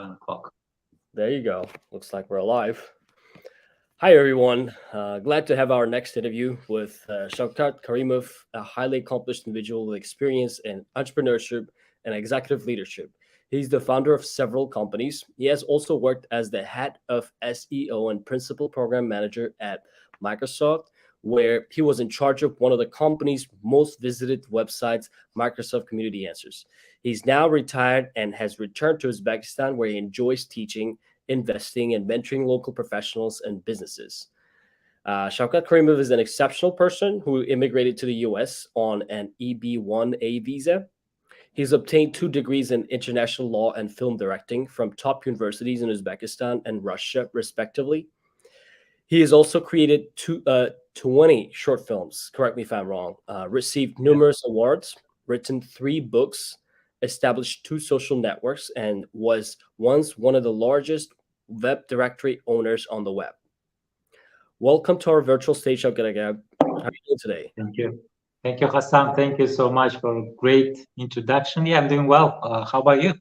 11 o'clock. There you go. Looks like we're alive. Hi, everyone. Glad to have our next interview with Shavkat Karimov, a highly accomplished individual with experience in entrepreneurship and executive leadership. He's the founder of several companies. He has also worked as the head of SEO and principal program manager at Microsoft, where he was in charge of one of the company's most visited websites, Microsoft Community Answers. He's now retired and has returned to Uzbekistan, where he enjoys teaching, investing, and mentoring local professionals and businesses. Shavkat Karimov is an exceptional person who immigrated to the US on an EB-1A visa. He's obtained 2 degrees in international law and film directing from top universities in Uzbekistan and Russia, respectively. He has also created 20 short films, correct me if I'm wrong, received numerous awards, written 3 books, established 2 social networks, and was once one of the largest web directory owners on the web. Welcome to our virtual stage, Shavkat. How are you doing today? Thank you. Thank you, Hassan. Thank you so much for a great introduction. Yeah, I'm doing well. How about you?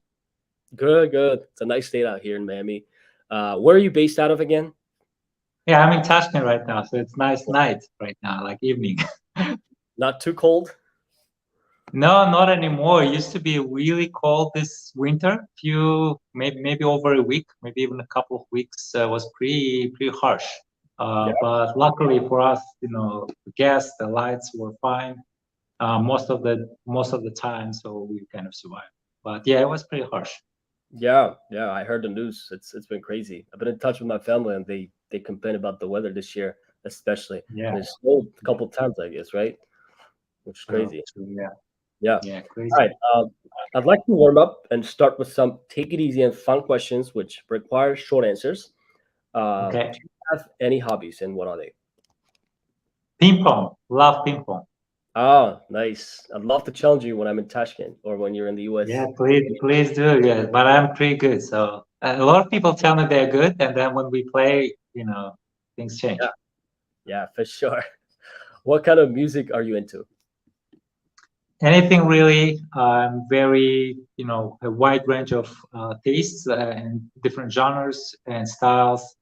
Good, good. It's a nice day out here in Miami. Where are you based out of again? Yeah, I'm in Tashkent right now, so it's nice night right now, like evening. Not too cold? No, not anymore. It used to be really cold this winter. Maybe over a week, maybe even a couple of weeks was pretty harsh. But luckily for us, the gas, the lights were fine most of the time, so we kind of survived. But yeah, it was pretty harsh. Yeah, I heard the news. It's been crazy. I've been in touch with my family, and they complain about the weather this year, especially. Yeah, and it's snowed a couple times, I guess, right? Which is crazy. Yeah, All crazy. right. I'd like to warm up and start with some take it easy and fun questions, which require short answers. Okay. Do you have any hobbies, and what are they? Ping pong. Love ping pong. Oh, nice. I'd love to challenge you when I'm in Tashkent or when you're in the US. Yeah, please do. Yeah, but I'm pretty good. So a lot of people tell me they're good, and then when we play, things change. Yeah, for sure. What kind of music are you into? Anything really. I'm very, a wide range of tastes and different genres and styles.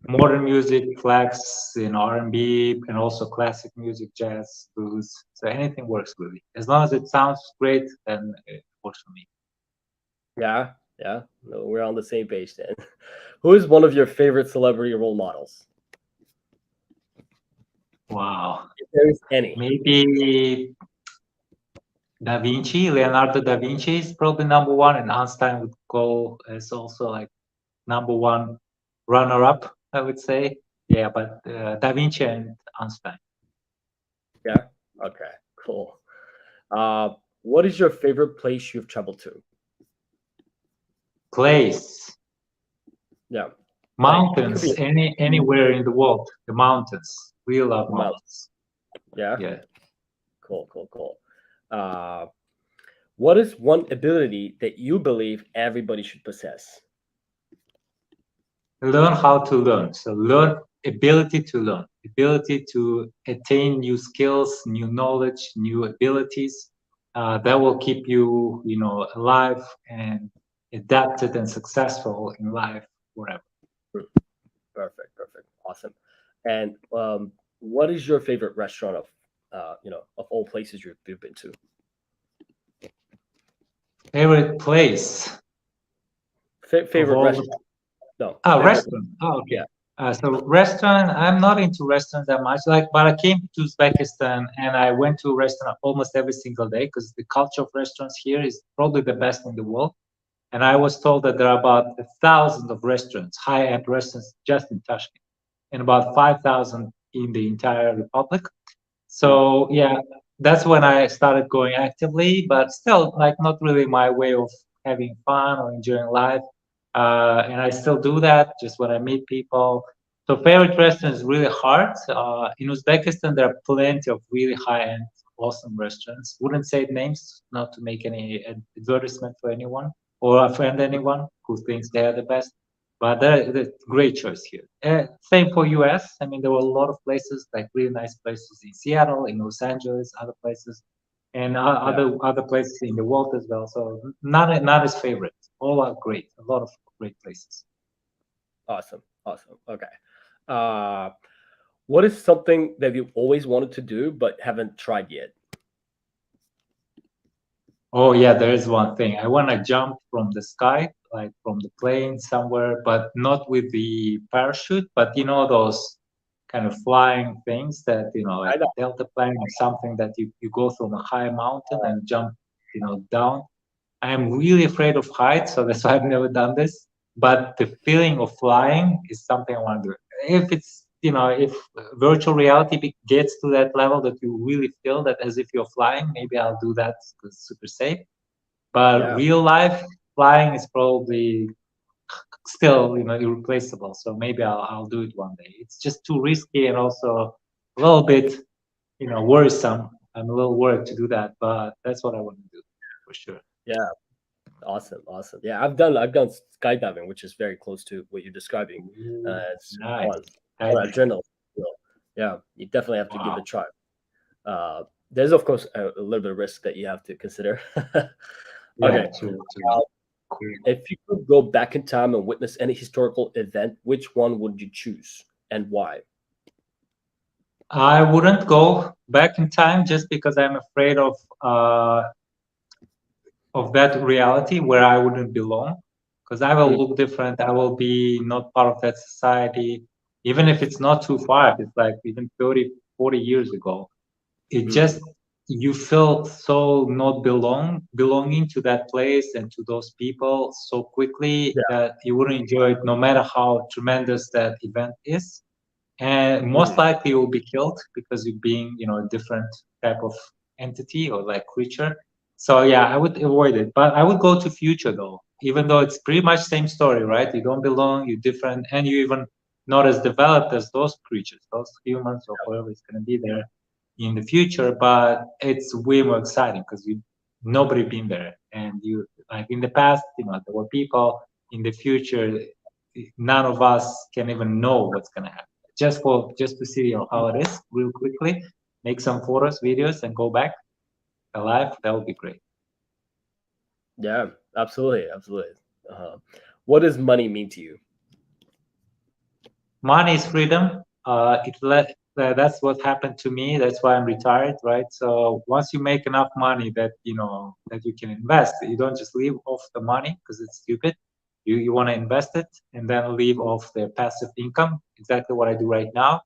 Modern music, flex, R&B, and also classic music, jazz, blues. So anything works really. As long as it sounds great, then it works for me. Yeah. No, we're on the same page then. Who is one of your favorite celebrity role models? Wow. If there is any. Maybe Leonardo da Vinci is probably number 1, and Einstein would go as also like number 1 runner-up, I would say. Yeah, but Da Vinci and Einstein. Yeah. Okay. Cool. What is your favorite place you've traveled to? Place. Yeah. Mountains. Anywhere in the world. The mountains. We love mountains. Yeah. Cool. What is one ability that you believe everybody should possess? Learn how to learn. So ability to learn, ability to attain new skills, new knowledge, new abilities. That will keep you, alive and adapted and successful in life, wherever. Perfect. Awesome. And what is your favorite restaurant of all places you've been to? Favorite place. Favorite restaurant. No. Restaurant. Oh, okay. Yeah. So restaurant, I'm not into restaurants that much. But I came to Uzbekistan and I went to a restaurant almost every single day because the culture of restaurants here is probably the best in the world. And I was told that there are about 1,000 of restaurants, high-end restaurants, just in Tashkent, and about 5,000 in the entire republic. So yeah, that's when I started going actively, but still, not really my way of having fun or enjoying life. And I still do that just when I meet people. So favorite restaurant is really hard. In Uzbekistan, there are plenty of really high-end, awesome restaurants. Wouldn't say names, not to make any advertisement for anyone or offend anyone who thinks they are the best. But they're a great choice here. Same for US. I mean, there were a lot of places, like really nice places in Seattle, in Los Angeles, other places, and other places in the world as well. So none is favorite. all are great. A lot of great places. Awesome. Okay. What is something that you always wanted to do but haven't tried yet? Oh yeah, there is one thing. I want to jump from the sky, like from the plane somewhere, but not with the parachute, but you know those kind of flying things that, you know, I like know. a delta plane or something that you go from a high mountain and jump, you know, down. I am really afraid of heights, so that's why I've never done this. But the feeling of flying is something I want to do. If it's, you know, if virtual reality gets to that level that you really feel that as if you're flying, maybe I'll do that because it's super safe. But Yeah. real life flying is probably still, you know, irreplaceable. So maybe I'll do it one day. It's just too risky and also a little bit, you know, worrisome. I'm a little worried to do that, but that's what I want to do for sure. Yeah. Awesome. Yeah, I've done skydiving, which is very close to what you're describing. Ooh, It's nice. fun. A lot of adrenaline. So, yeah, you definitely have to give it Wow. a try. There's of course a little bit of risk that you have to consider. Yeah, Okay. true. Uh, Cool. if you could go back in time and witness any historical event, which one would you choose and why? I wouldn't go back in time just because I'm afraid of that reality where I wouldn't belong. Because I will Mm, look different. I will be not part of that society, even if it's not too far. If it's like even 30, 40 years ago. It mm, just you feel so not belonging to that place and to those people so quickly yeah. that you wouldn't enjoy it no matter how tremendous that event is, and most Mm, likely you will be killed because you're being, you know, a different type of entity or like creature. So yeah, I would avoid it, but I would go to future though, even though it's pretty much same story, right? You don't belong, you're different, and you even not as developed as those creatures, those humans or whoever is going to be there in the future, but it's way more exciting because you nobody been there, and you like in the past, you know, there were people. In the future, none of us can even know what's going to happen. Just to see, you know, how it is real quickly, make some photos, videos, and go back alive. That would be great. yeah, absolutely. Uh, what does money mean to you? Money is freedom. That's what happened to me. That's why I'm retired, right? So once you make enough money that you know that you can invest, you don't just live off the money because it's stupid. You want to invest it and then live off the passive income. Exactly what I do right now.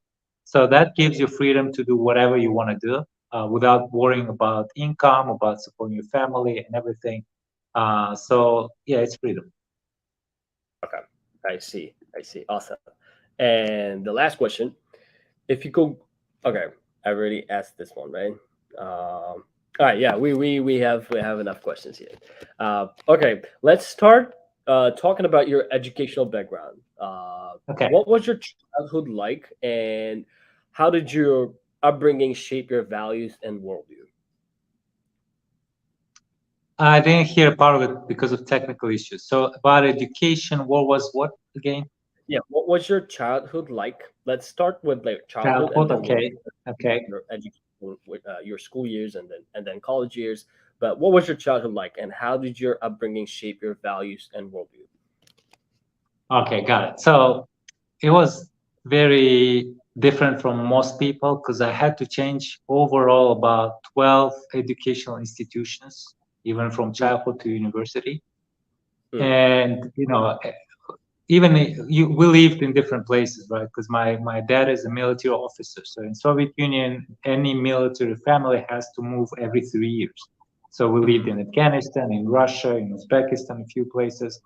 So that gives you freedom to do whatever you want to do without worrying about income, about supporting your family and everything. So yeah, it's freedom. Okay, I see. Awesome. And the last question, if you go, okay, I already asked this one, right? All right, yeah, we have enough questions here. Okay, let's start talking about your educational background. Okay. What was your childhood like, and how did your upbringing shape your values and worldview? I didn't hear part of it because of technical issues. So about education, what again? Yeah, what was your childhood like? Let's start with like childhood, and Childhood. then we'll Okay. Okay. your education, your school years, and then college years. But what was your childhood like, and how did your upbringing shape your values and worldview? Okay. Got it. So it was very different from most people because I had to change overall about 12 educational institutions, even from Mm, childhood to university. mm, And, you know, even we lived in different places, right? Because my dad is a military officer. So in Soviet Union, any military family has to move every 3 years. So we lived mm, in Afghanistan, in Russia, in Uzbekistan, a few places.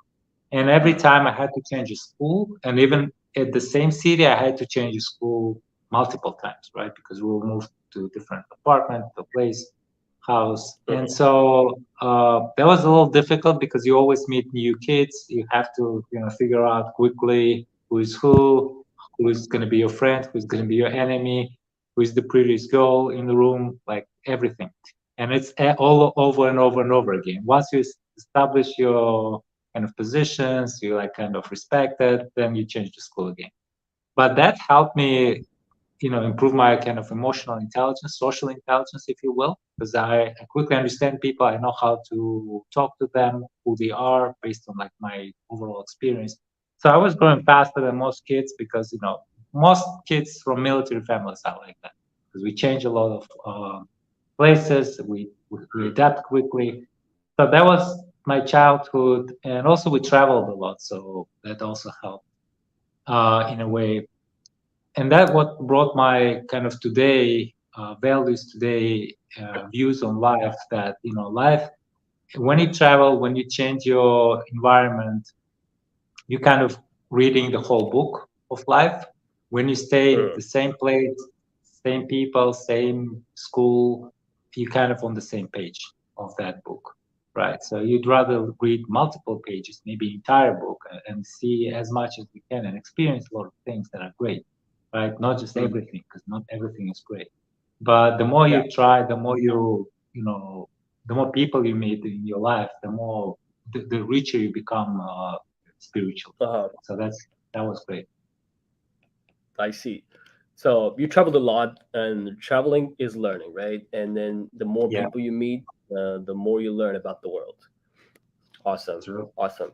And every mm, time I had to change a school, and even at the same city, I had to change a school multiple times, right? Because we will move to different apartment, a place, house, and mm, so that was a little difficult because you always meet new kids. You have to, you know, figure out quickly who's going to be your friend, who's going to be your enemy, who is the prettiest girl in the room, like everything. And it's all over and over and over again. Once you establish your kind of positions, you like kind of respect it, then you change the school again. But that helped me improve my kind of emotional intelligence, social intelligence, if you will, because I quickly understand people. I know how to talk to them, who they are, based on like my overall experience. So I was growing faster than most kids because most kids from military families are like that because we change a lot of places, we adapt quickly. So that was my childhood, and also we traveled a lot, so that also helped in a way. And that what brought my kind of today values today, views on life, that life, when you travel, when you change your environment, you kind of reading the whole book of life. When you stay in the same place, same people, same school, you kind of on the same page of that book, right? So you'd rather read multiple pages, maybe entire book, and see as much as we can and experience a lot of things that are great, right? Not just everything, because not everything is great. But the more you try, the more the more people you meet in your life, the more the richer you become spiritual. So that was great. I see. So you traveled a lot, and traveling is learning, right? And then the more Yeah, people you meet, the more you learn about the world. Awesome, true. awesome.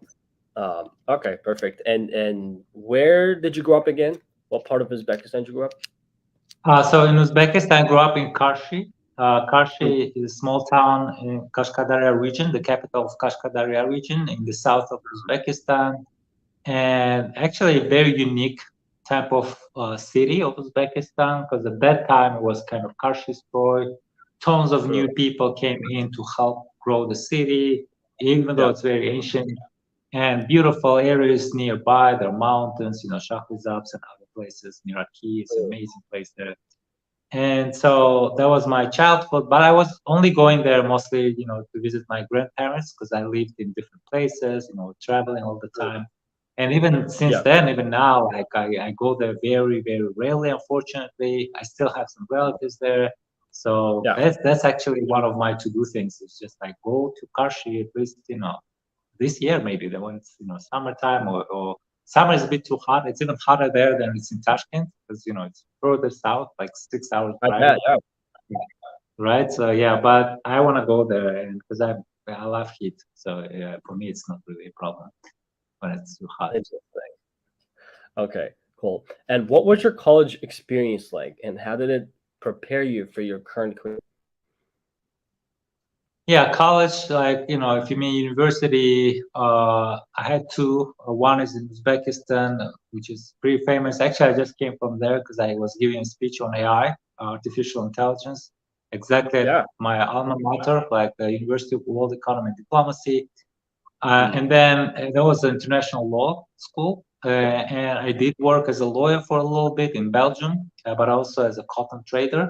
Okay, perfect. And where did you grow up again? What part of Uzbekistan did you grow up? So in Uzbekistan, I grew up in Karshi. Mm. Karshi is a small town in Kashkadarya region, the capital of Kashkadarya region in the south of Uzbekistan, and actually a very unique type of city of Uzbekistan, because at that time it was kind of Karshi's Troy. Tons of new people came in to help grow the city, even though Yeah. it's very ancient, and beautiful areas nearby. There are mountains, Shahrizabs and other places. Niraki is an amazing place there. And so that was my childhood, but I was only going there mostly, to visit my grandparents because I lived in different places, traveling all the time. And even since Yeah. then, even now, like I go there very, very rarely, unfortunately. I still have some relatives there. So Yeah. that's actually one of my to-do things. It's just like go to Karshi at least, this year maybe, the when it's summertime, or summer is a bit too hot. It's even hotter there than it's in Tashkent because it's further south, like 6 hours I bet. driving, Yeah. right? So yeah, but I want to go there, and because I love heat, so yeah, for me it's not really a problem when it's too hot. Interesting. Okay. Cool. And what was your college experience like, and how did it prepare you for your current career? Yeah, college, like, if you mean university, I had two. One is in Uzbekistan, which is pretty famous. Actually, I just came from there because I was giving a speech on AI, artificial intelligence, exactly at Yeah. my alma mater, like the University of World Economy and Diplomacy. Mm. And then there was an international law school, and I did work as a lawyer for a little bit in Belgium, but also as a cotton trader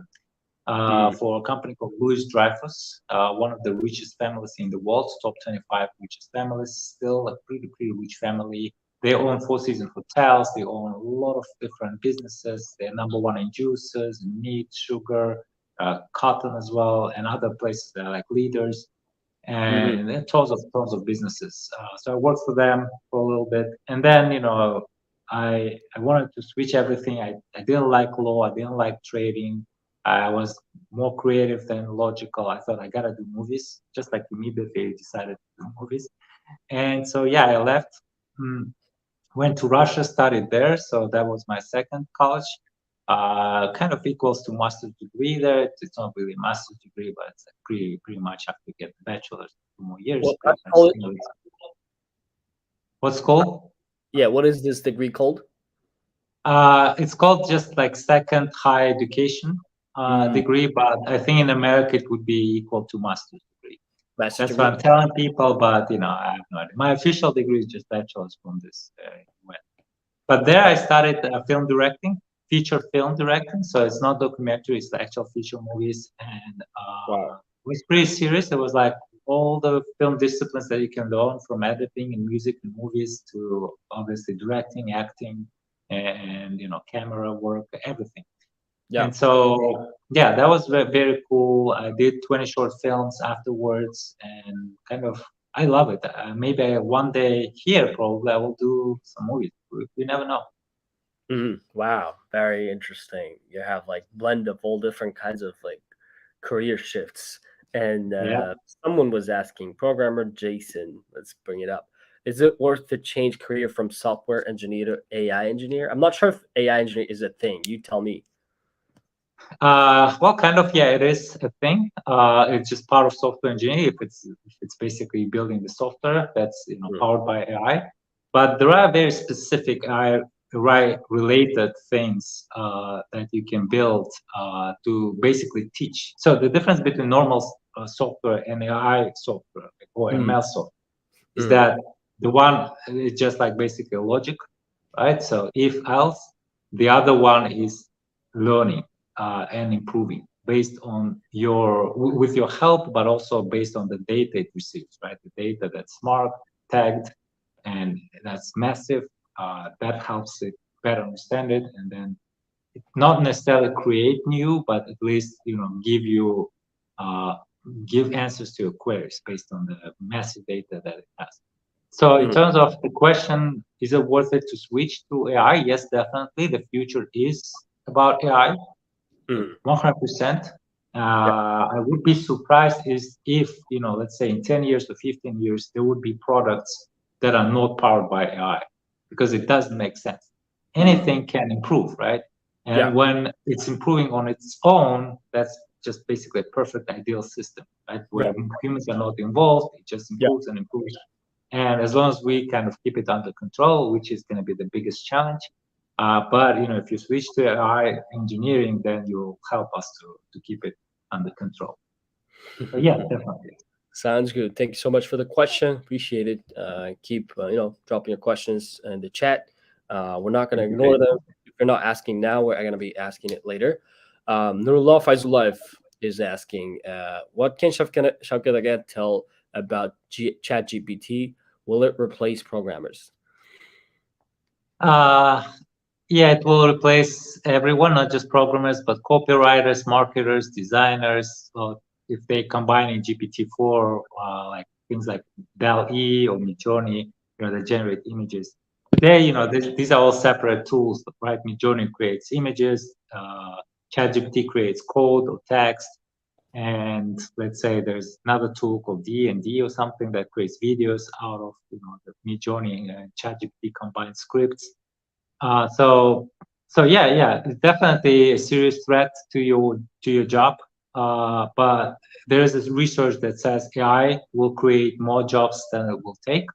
Mm. for a company called Louis Dreyfus, one of the richest families in the world, top 25 richest families, still a pretty, pretty rich family. They own Four Seasons hotels. They own a lot of different businesses. They're number one in juices, meat, sugar, cotton as well, and other places that are like leaders. Mm-hmm. And then tons of businesses. So I worked for them for a little bit, and then I wanted to switch everything. I didn't like law. I didn't like trading. I was more creative than logical. I thought I gotta do movies. Just like immediately decided to do movies. And so yeah, I left. mm, Went to Russia, studied there. So that was my second college. Kind of equals to master's degree there. It's not really a master's degree, but it's like pretty much have to get bachelor's, 2 more years. Well, Pretty much. call it. What's called? Yeah. What is this degree called? It's called just like second higher education Mm. degree, but I think in America it would be equal to master's degree. Master's That's what degree. I'm telling people, but I have no idea. My official degree is just bachelor's from this. But there I Okay. started film directing, feature film directing. So it's not documentary; it's the actual feature movies, and Wow. it was pretty serious. It was like all the film disciplines that you can learn, from editing and music and movies to obviously directing, acting, and camera work, everything. Yeah. And so yeah, that was very cool. I did 20 short films afterwards, and kind of I love it. Maybe one day here probably I will do some movies. We never know. Wow, very interesting. You have like blend of all different kinds of like career shifts. And Yeah. someone was asking, programmer Jason, let's bring it up. Is it worth to change career from software engineer to AI engineer? I'm not sure if AI engineer is a thing. You tell me. Well, kind of, yeah, it is a thing. It's just part of software engineering. If it's basically building the software that's Mm, powered by AI, but there are very specific AI related things that you can build to basically teach. So the difference between normal software and AI software or mm, ML software is mm, that the one is just like basically logic, right? So if else, the other one is learning and improving based on with your help, but also based on the data it receives, right? The data that's marked, tagged, and that's massive. That helps it better understand it, and then not necessarily create new, but at least give you uh, give answers to your queries based on the massive data that it has. So in mm, terms of the question, is it worth it to switch to AI? Yes, definitely. The future is about AI, mm. 100%. Yeah, I would be surprised if, let's say in 10 years to 15 years, there would be products that are not powered by AI because it doesn't make sense. Anything can improve, right? yeah, And when it's improving on its own, that's just basically a perfect ideal system, right? yeah, Where humans are not involved, it just yeah. improves and improves. And as long as we kind of keep it under control, which is going to be the biggest challenge, but if you switch to AI engineering, then you'll help us to keep it under control. So yeah, definitely. Sounds good. Thank you so much for the question. Appreciate it. Keep dropping your questions in the chat. We're not going to Thank you, ignore them. Jason. If you're not asking now, we're going to be asking it later. Nurullah Faizullayev is asking, what can Shavkat again tell about Chat GPT? Will it replace programmers? Uh, yeah, it will replace everyone, not just programmers, but copywriters, marketers, designers. If they combine in GPT-4, like things like DAL-E or Midjourney, that generate images. Today, these are all separate tools, right? Midjourney creates images, ChatGPT creates code or text, and let's say there's another tool called D&D or something that creates videos out of the Midjourney and ChatGPT combined scripts. So yeah, it's definitely a serious threat to your job. But there is this research that says AI will create more jobs than it will take.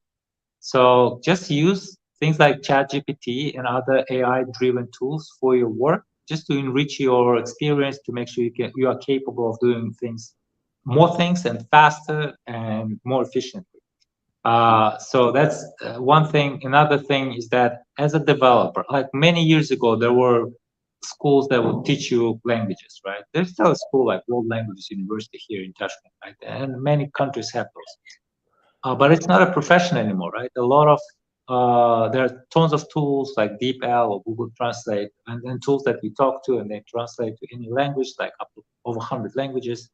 So just use things like ChatGPT and other AI-driven tools for your work, just to enrich your experience, to make sure you are capable of doing more things and faster and more efficiently. So that's one thing. Another thing is that as a developer, like many years ago, there were schools that would teach you languages, right? There's still a school like World Languages University here in Tashkent, right? And many countries have those. But it's not a profession anymore, right? There are tons of tools like DeepL or Google Translate, and tools that we talk to and they translate to any language, like up to over 100 languages.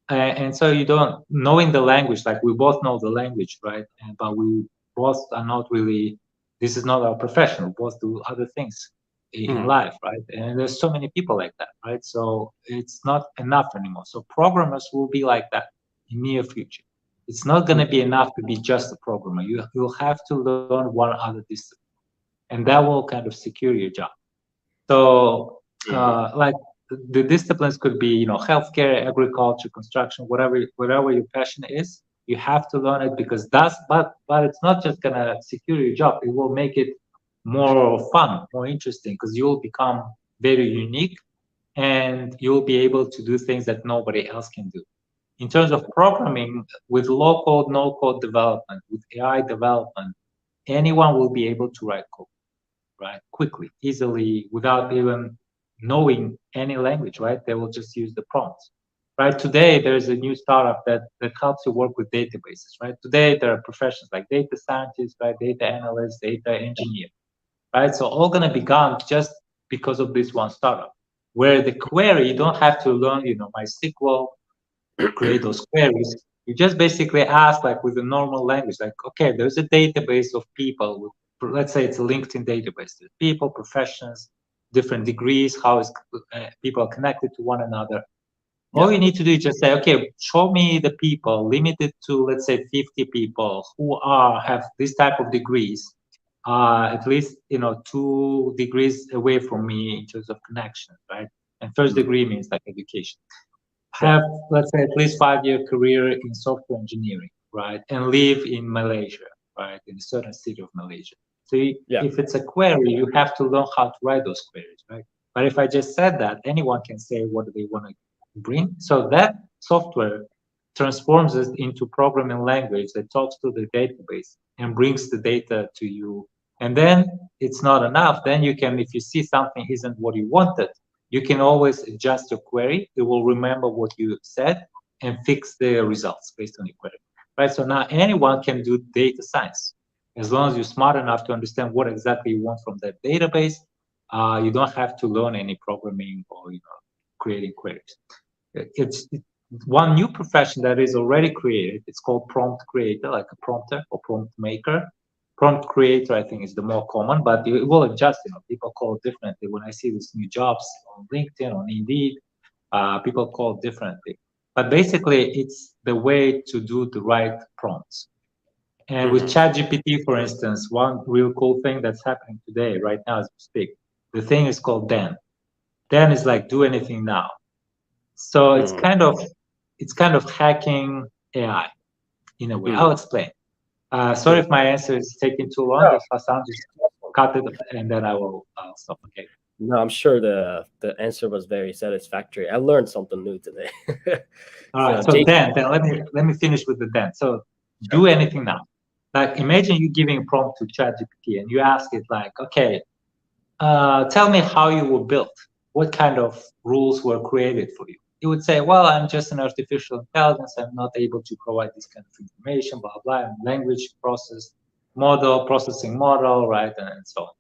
And so you don't knowing the language, like we both know the language, right? But we both are not really. This is not our profession. We both do other things in Mhm. life, right? And there's so many people like that, right? So it's not enough anymore. So programmers will be like that in near future. It's not going to be enough to be just a programmer. You'll have to learn one other discipline, and that will kind of secure your job. So, Mhm. like the disciplines could be, healthcare, agriculture, construction, whatever your passion is. You have to learn it because but it's not just gonna secure your job. It will make it more fun, more interesting, because you'll become very unique and you'll be able to do things that nobody else can do. In terms of programming, with low code, no code development, with AI development, anyone will be able to write code, right? Quickly, easily, without even knowing any language, right? They will just use the prompts. Right. Today, there's a new startup that helps you work with databases, right? Today, there are professions like data scientists, right? Data analysts, data engineer, right? So all going to be gone just because of this one startup, where the query, you don't have to learn, MySQL to create those queries. You just basically ask like with a normal language, like, okay, there's a database of people with let's say it's a LinkedIn database. There's people, professions, different degrees, how is people are connected to one another. All you need to do is just say, okay, show me the people, limited to, let's say, 50 people who have this type of degrees, at least, 2 degrees away from me in terms of connection, right? And first degree means like education. Have, let's say, at least 5-year career in software engineering, right? And live in Malaysia, right? In a certain city of Malaysia. So if it's a query, you have to learn how to write those queries, right? But if I just said that, anyone can say what do they want to bring. So that software transforms it into programming language that talks to the database and brings the data to you. And then it's not enough. Then you can, if you see something isn't what you wanted, you can always adjust your query. It will remember what you said and fix the results based on your query, right? So now anyone can do data science as long as you're smart enough to understand what exactly you want from that database. You don't have to learn any programming or creating queries. It's one new profession that is already created. It's called prompt creator, like a prompter or prompt maker. Prompt creator, I think, is the more common, but it will adjust. People call it differently. When I see these new jobs on LinkedIn, on Indeed, people call it differently. But basically, it's the way to do the right prompts. And with ChatGPT, for instance, one real cool thing that's happening today, right now as we speak, the thing is called Dan. Dan is like do anything now. So it's kind of hacking AI in a way. I'll explain. Sorry if my answer is taking too long. If Hassan just cut it and then I'll stop. Okay. No, I'm sure the answer was very satisfactory. I learned something new today. All right. So then let me finish with the then. So do anything now. Like imagine you giving a prompt to ChatGPT and you ask it like, okay, tell me how you were built. What kind of rules were created for you? It would say, well, I'm just an artificial intelligence. I'm not able to provide this kind of information, blah, blah, I'm language processing model, right? And so on.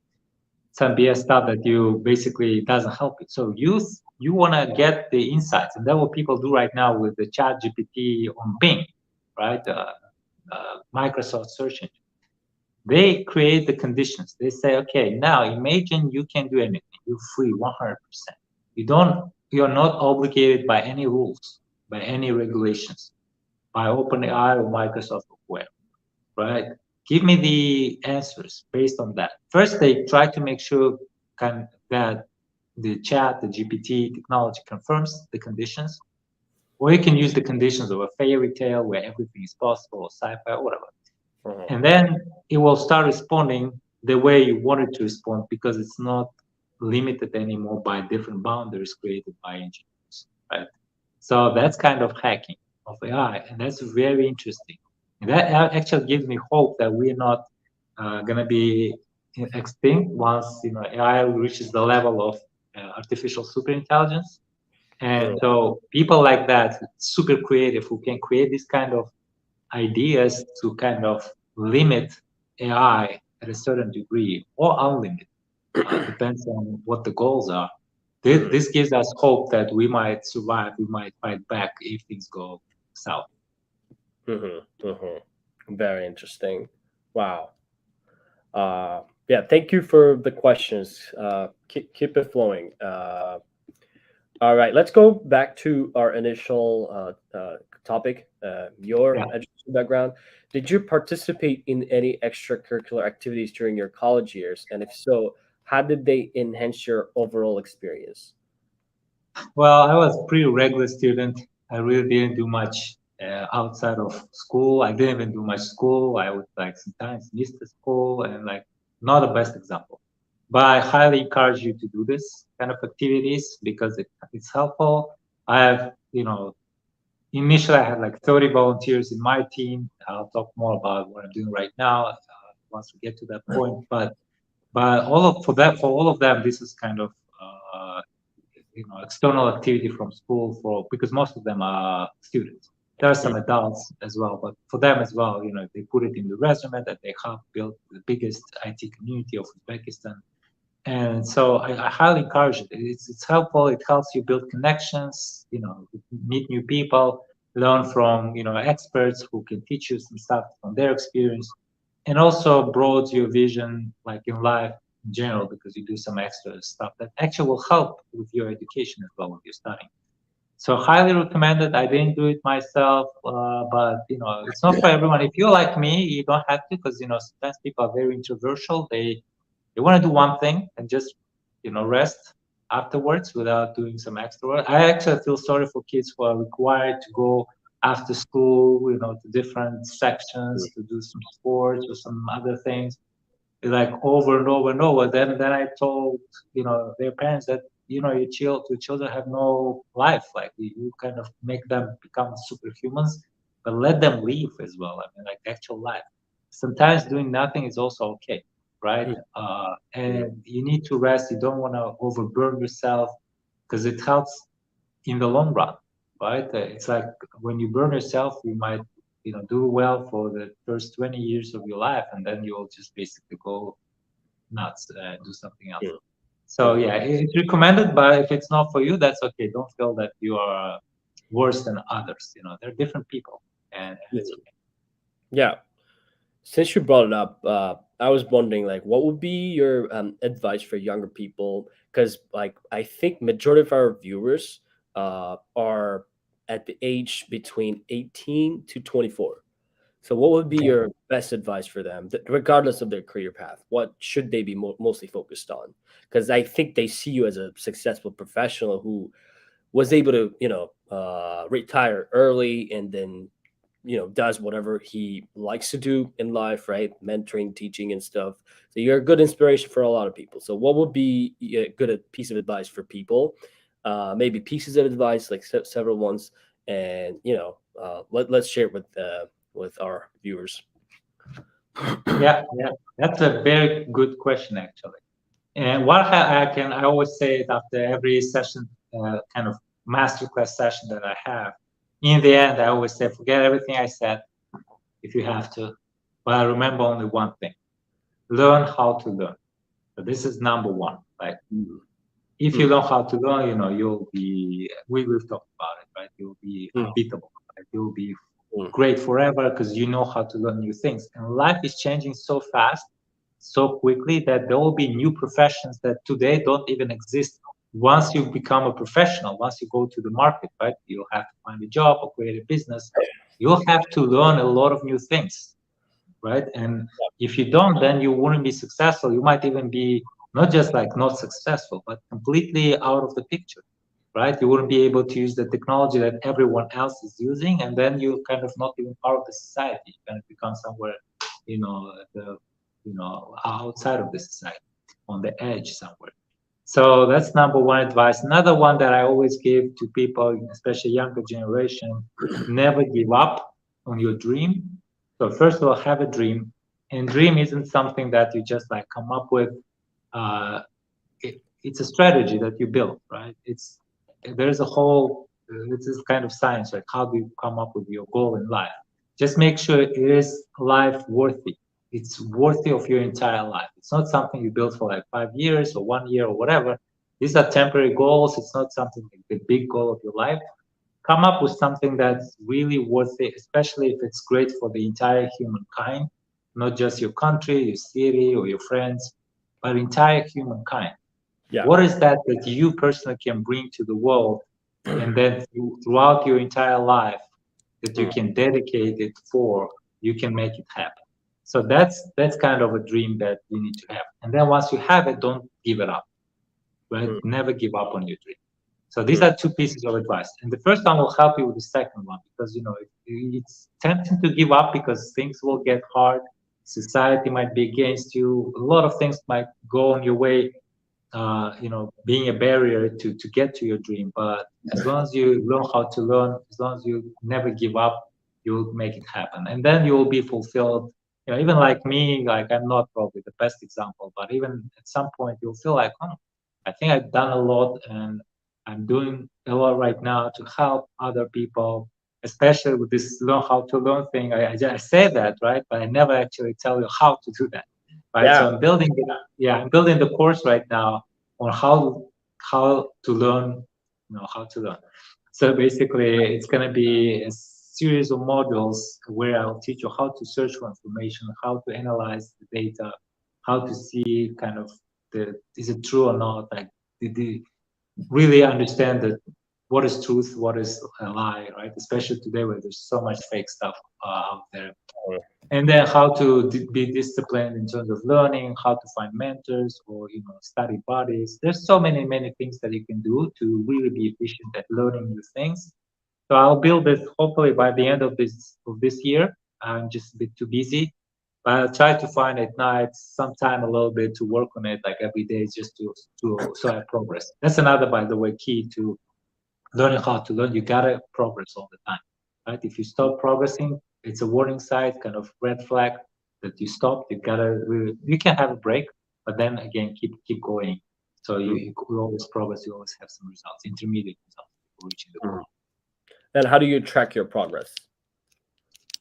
Some BS stuff that you basically doesn't help you. So you want to get the insights. And that's what people do right now with the chat GPT on Bing, right? Microsoft search engine. They create the conditions. They say, okay, now imagine you can do anything. You're free 100%. You're not obligated by any rules, by any regulations, by OpenAI or Microsoft or whoever, right? Give me the answers based on that. First, they try to make sure that the GPT technology confirms the conditions, or you can use the conditions of a fairy tale where everything is possible, or sci-fi, or whatever. And then it will start responding the way you want it to respond because it's not limited anymore by different boundaries created by engineers, right? So that's kind of hacking of AI, and that's very interesting. And that actually gives me hope that we're not going to be extinct once AI reaches the level of artificial superintelligence. And so people like that, super creative, who can create this kind of ideas to kind of limit AI at a certain degree or unlimited, depends on what the goals are. This gives us hope that we might survive, we might fight back if things go south. Very interesting. Wow. Yeah, thank you for the questions. Keep it flowing. All right, let's go back to our initial topic, your education background. Did you participate in any extracurricular activities during your college years? And if so, how did they enhance your overall experience? Well, I was a pretty regular student. I really didn't do much outside of school. I didn't even do much school. I would sometimes miss the school and not the best example. But I highly encourage you to do this kind of activities because it's helpful. I have, initially I had 30 volunteers in my team. I'll talk more about what I'm doing right now once we get to that point. But for all of them, this is kind of external activity from school because most of them are students. There are some adults as well, but for them as well, they put it in the resume that they have built the biggest IT community of Uzbekistan. And so I highly encourage it. It's helpful. It helps you build connections, meet new people, learn from, experts who can teach you some stuff from their experience. and also broadens your vision, like in life in general, because you do some extra stuff that actually will help with your education as well when you're studying. So highly recommended. I didn't do it myself, but it's not for everyone. If you're like me, you don't have to, because sometimes people are very introversial. They want to do one thing and just rest afterwards without doing some extra work. I actually feel sorry for kids who are required to go after school, to different sections to do some sports or some other things, like over and over and over. Then I told their parents that your children have no life. Like you kind of make them become superhumans, but let them live as well. I mean, like actual life. Sometimes doing nothing is also okay, right? And you need to rest. You don't want to overburn yourself, because it helps in the long run, right? It's like when you burn yourself, you might do well for the first 20 years of your life, and then you'll just basically go nuts and do something else. So yeah, it's recommended, but if it's not for you, that's okay. Don't feel that you are worse than others. They're different people, and it's okay. Yeah. Since you brought it up, I was wondering, like, what would be your advice for younger people? Because, like, I think majority of our viewers are at the age between 18 to 24. So, what would be your best advice for them, regardless of their career path? What should they be mostly focused on? Because I think they see you as a successful professional who was able to, retire early and then does whatever he likes to do in life, right? Mentoring, teaching, and stuff. So you're a good inspiration for a lot of people. So what would be a good piece of advice for people? Maybe pieces of advice, like several ones, and let's share it with our viewers. Yeah, that's a very good question, actually. And what I always say it after every session, kind of masterclass session that I have. In the end, I always say, forget everything I said, if you have to, but remember only one thing: learn how to learn. So this is number one. Like, if you learn how to learn, you'll be. We've talked about it, right? You'll be unbeatable. Like, you'll be great forever, because you know how to learn new things. And life is changing so fast, so quickly, that there will be new professions that today don't even exist. Once you become a professional, once you go to the market, right, you'll have to find a job or create a business. You'll have to learn a lot of new things, right? And if you don't, then you wouldn't be successful. You might even be not just like not successful, but completely out of the picture, right? You wouldn't be able to use the technology that everyone else is using, and then you're kind of not even part of the society. You kind of become somewhere, outside of the society, on the edge somewhere. So that's number one advice. Another one that I always give to people, especially younger generation: never give up on your dream. So first of all, have a dream, and dream isn't something that you just like come up with. It's a strategy that you build, right? There's a whole this is kind of science, like how do you come up with your goal in life? Just make sure it is life worthy. It's worthy of your entire life. It's not something you build for like 5 years or 1 year or whatever. These are temporary goals. It's not something like the big goal of your life. Come up with something that's really worthy, especially if it's great for the entire humankind, not just your country, your city, or your friends, but entire humankind. What is that you personally can bring to the world, and then throughout your entire life, that you can dedicate it for, you can make it happen? So that's kind of a dream that you need to have. And then once you have it, don't give it up, right? Never give up on your dream. So these are two pieces of advice. And the first one will help you with the second one, because it's tempting to give up because things will get hard. Society might be against you. A lot of things might go on your way, being a barrier to get to your dream. But as long as you learn how to learn, as long as you never give up, you'll make it happen. And then you will be fulfilled. Even like me, like I'm not probably the best example, but even at some point you'll feel like, oh, I think I've done a lot, and I'm doing a lot right now to help other people, especially with this learn how to learn thing. I say that, right? But I never actually tell you how to do that. Right. So I'm building the course right now on how to learn, how to learn. So basically it's going to be series of modules where I'll teach you how to search for information, how to analyze the data, how to see kind of is it true or not, like really understand that what is truth, what is a lie, right? Especially today where there's so much fake stuff out there. And then how to be disciplined in terms of learning, how to find mentors or study buddies. There's so many things that you can do to really be efficient at learning new things. So I'll build this hopefully by the end of this year. I'm just a bit too busy, but I'll try to find at night some time a little bit to work on it, like every day, just to so I progress. That's another, by the way, key to learning how to learn. You gotta progress all the time, right? If you stop progressing, it's a warning sign, kind of red flag that you stopped. You gotta you can have a break, but then again keep going. So you always progress. You always have some results, intermediate results before reaching the goal. And how do you track your progress?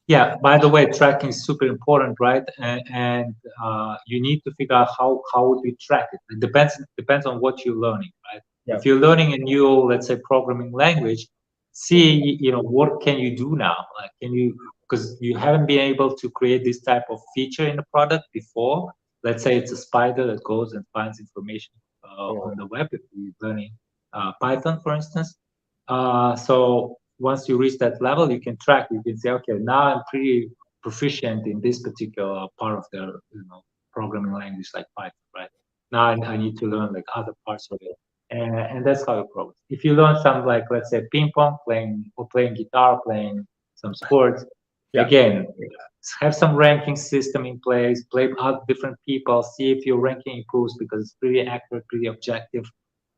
Yeah, by the way, tracking is super important, right? And you need to figure out how would you track it. It depends on what you're learning, right? Yeah. If you're learning a new, let's say, programming language, see, what can you do now? Like, because you haven't been able to create this type of feature in the product before. Let's say it's a spider that goes and finds information on the web if you're learning Python, for instance. So once you reach that level, you can track. You can say, okay, now I'm pretty proficient in this particular part of the programming language like Python, right? Now I need to learn like other parts of it, and that's how you progress. If you learn some, like, let's say, ping pong, playing guitar, playing some sports, again, have some ranking system in place. Play out different people, see if your ranking improves because it's pretty accurate, pretty objective,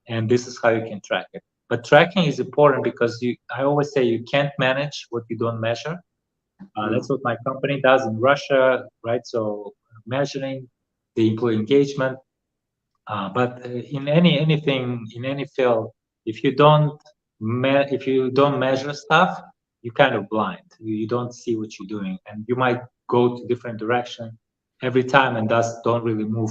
and this is how you can track it. But tracking is important because I always say you can't manage what you don't measure. That's what my company does in Russia, right? So measuring the employee engagement. But in anything, in any field, if you don't measure stuff, you're kind of blind. You don't see what you're doing, and you might go to different direction every time, and thus don't really move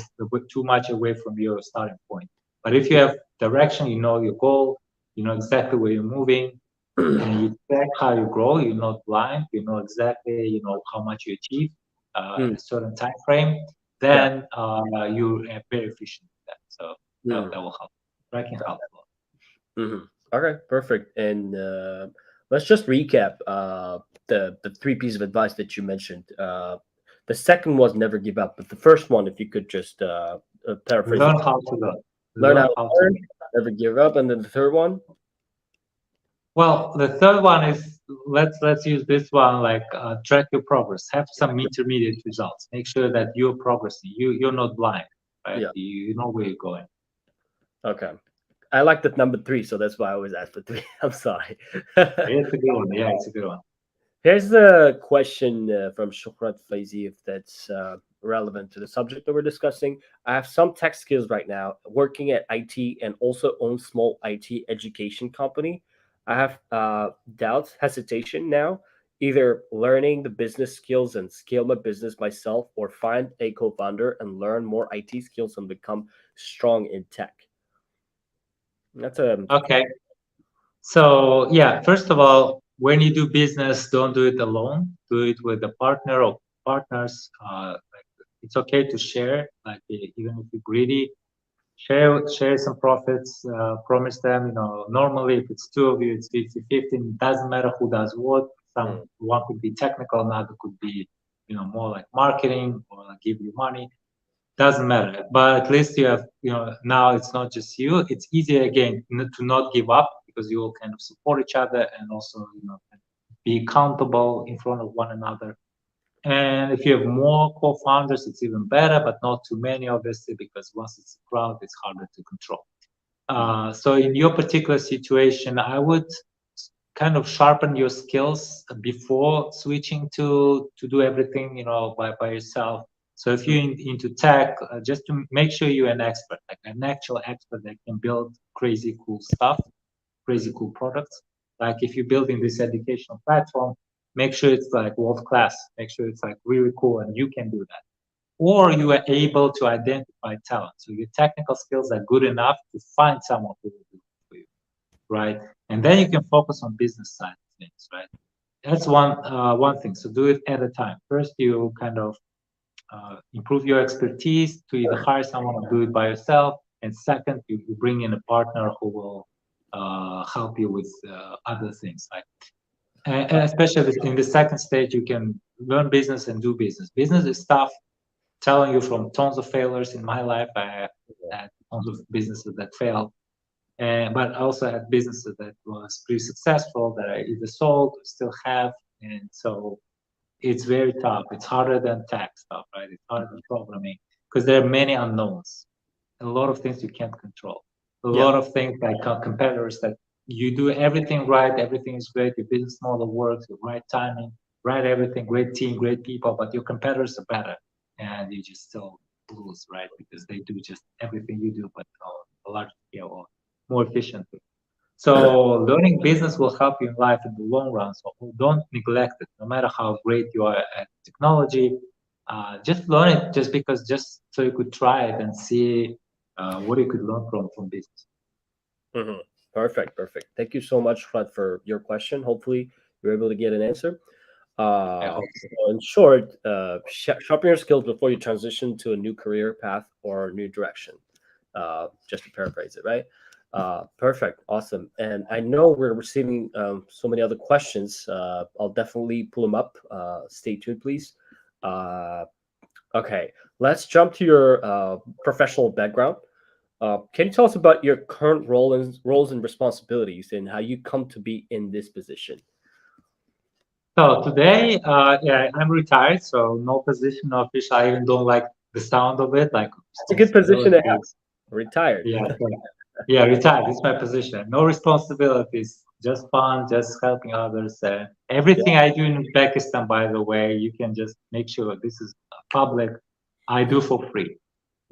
too much away from your starting point. But if you have direction, you know your goal, you know exactly where you're moving, and you track how you grow. You're not blind. You know exactly, how much you achieve in a certain time frame. Then you're very efficient with that. So that will help. Tracking helps a lot. Okay, perfect. And let's just recap the three pieces of advice that you mentioned. The second was never give up, but the first one, if you could just paraphrase. Learn how to learn. Learn how to learn. Never give up. And then the third one? Well, the third one is, let's use this one, like track your progress. Have some intermediate results. Make sure that you're progressing. You're not blind, right? Yeah. You know where you're going. Okay. I like that number 3, so that's why I always ask for 3. I'm sorry. It's a good one. Yeah, it's a good one. Here's a question from Shukrat Faizi, if that's relevant to the subject that we're discussing. I have some tech skills right now, working at IT and also own small IT education company. I have doubts, hesitation now, either learning the business skills and scale my business myself, or find a co-founder and learn more IT skills and become strong in tech. That's okay. So yeah, first of all, when you do business, don't do it alone. Do it with a partner or partners. It's okay to share, like even if you're greedy, share some profits, promise them, normally if it's 2 of you, it's 50-50. It doesn't matter who does what. One could be technical, another could be, more like marketing or like give you money. Doesn't matter, but at least you have, now it's not just you. It's easier again to not give up because you will kind of support each other and also, be accountable in front of one another. And if you have more co-founders, it's even better, but not too many, obviously, because once it's a crowd, it's harder to control. So in your particular situation, I would kind of sharpen your skills before switching to do everything, by yourself. So if you're into tech, just to make sure you're an expert, like an actual expert that can build crazy cool stuff, crazy cool products. Like if you're building this educational platform, make sure it's like world class. Make sure it's like really cool, and you can do that. Or you are able to identify talent. So your technical skills are good enough to find someone who will do it for you, right? And then you can focus on business side of things, right? That's one thing. So do it at a time. First, you kind of improve your expertise to either hire someone or do it by yourself. And second, you bring in a partner who will help you with other things. Like, and especially in the second stage, you can learn business and do business. Business is tough. Telling you from tons of failures in my life. I had tons of businesses that failed, but I also had businesses that was pretty successful that I either sold or still have. And so it's very tough. It's harder than tech stuff, right? It's harder than programming because there are many unknowns. A lot of things you can't control. A lot of things like competitors that you do everything right, everything is great, your business model works, your right timing, right everything, great team, great people, but your competitors are better, and you just still lose, right? Because they do just everything you do, but on a large scale or more efficiently. So learning business will help you in life in the long run. So don't neglect it, no matter how great you are at technology. Just learn it, just so you could try it and see what you could learn from business. Mm-hmm. Perfect. Thank you so much, Fred, for your question. Hopefully, you're able to get an answer. So in short, sharpen your skills before you transition to a new career path or new direction. Just to paraphrase it, right? Perfect. Awesome. And I know we're receiving so many other questions. I'll definitely pull them up. Stay tuned, please. Okay, let's jump to your professional background. Can you tell us about your current roles and responsibilities and how you come to be in this position? So today, yeah, I'm retired, so no position, no official. I even don't like the sound of it, like It's a good position to have. responsibilities. Retired. Yeah, yeah, retired. It's my position. No responsibilities, just fun, just helping others. Everything I do in Uzbekistan, by the way, you can just make sure this is public. I do for free,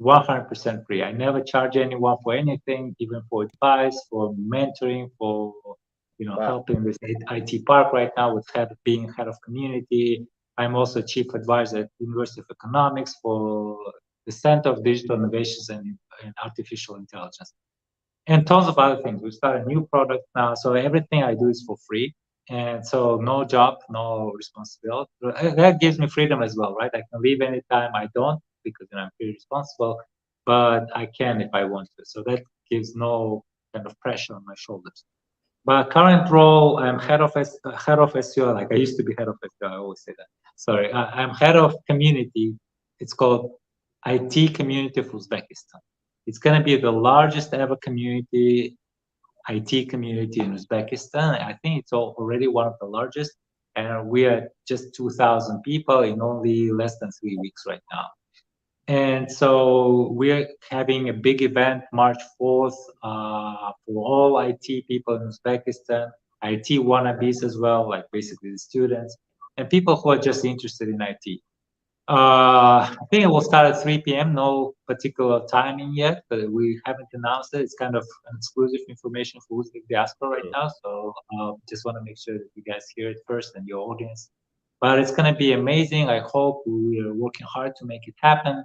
100% free. I never charge anyone for anything, even for advice, for mentoring, for Wow. helping this IT park right now with being head of community. I'm also chief advisor at University of Economics for the Center of Digital Innovations and Artificial Intelligence, and tons of other things. We start a new product now, so everything I do is for free, and so no job, no responsibility. That gives me freedom as well, right? I can leave anytime. I don't because I'm pretty responsible, but I can if I want to. So that gives no kind of pressure on my shoulders. But current role, I'm head of SEO. Like I used to be head of SEO. I always say that. Sorry, I'm head of community. It's called IT Community of Uzbekistan. It's going to be the largest ever IT community in Uzbekistan. I think it's already one of the largest, and we are just 2,000 people in only less than 3 weeks right now. And so we're having a big event March 4th for all IT people in Uzbekistan, IT wannabes as well, like basically the students, and people who are just interested in IT. I think it will start at 3 p.m. No particular timing yet, but we haven't announced it. It's kind of an exclusive information for Uzbek Diaspora right now. So just want to make sure that you guys hear it first and your audience. But it's going to be amazing. I hope we are working hard to make it happen.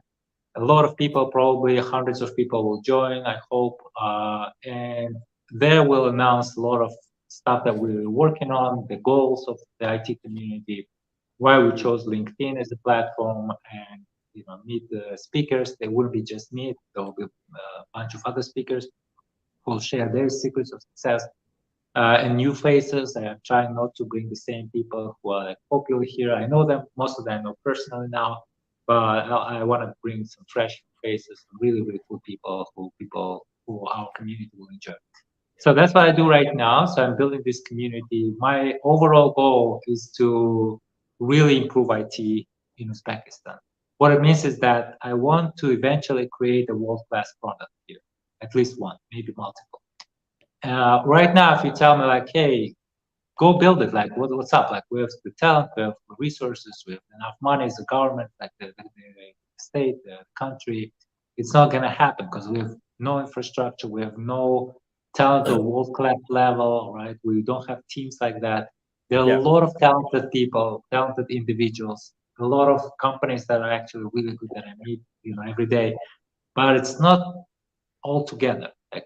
A lot of people, probably hundreds of people will join, I hope. And there we'll announce a lot of stuff that we're working on, the goals of the IT community, why we chose LinkedIn as a platform, and meet the speakers. They wouldn't be just me. There will be a bunch of other speakers who will share their secrets of success. And new faces. I am trying not to bring the same people who are popular here. I know them, most of them I know personally now, but I want to bring some fresh faces, some really, really cool people who our community will enjoy. So that's what I do right now. So I'm building this community. My overall goal is to really improve IT in Uzbekistan. What it means is that I want to eventually create a world-class product here, at least one, maybe multiple. Right now, if you tell me like, hey, go build it, like what's up? Like we have the talent, we have the resources, we have enough money as a government, like the state, the country. It's not gonna happen because we have no infrastructure, we have no talent at world-class level, right? We don't have teams like that. There are a lot of talented people, talented individuals, a lot of companies that are actually really good that I meet, every day, but it's not all together. Like,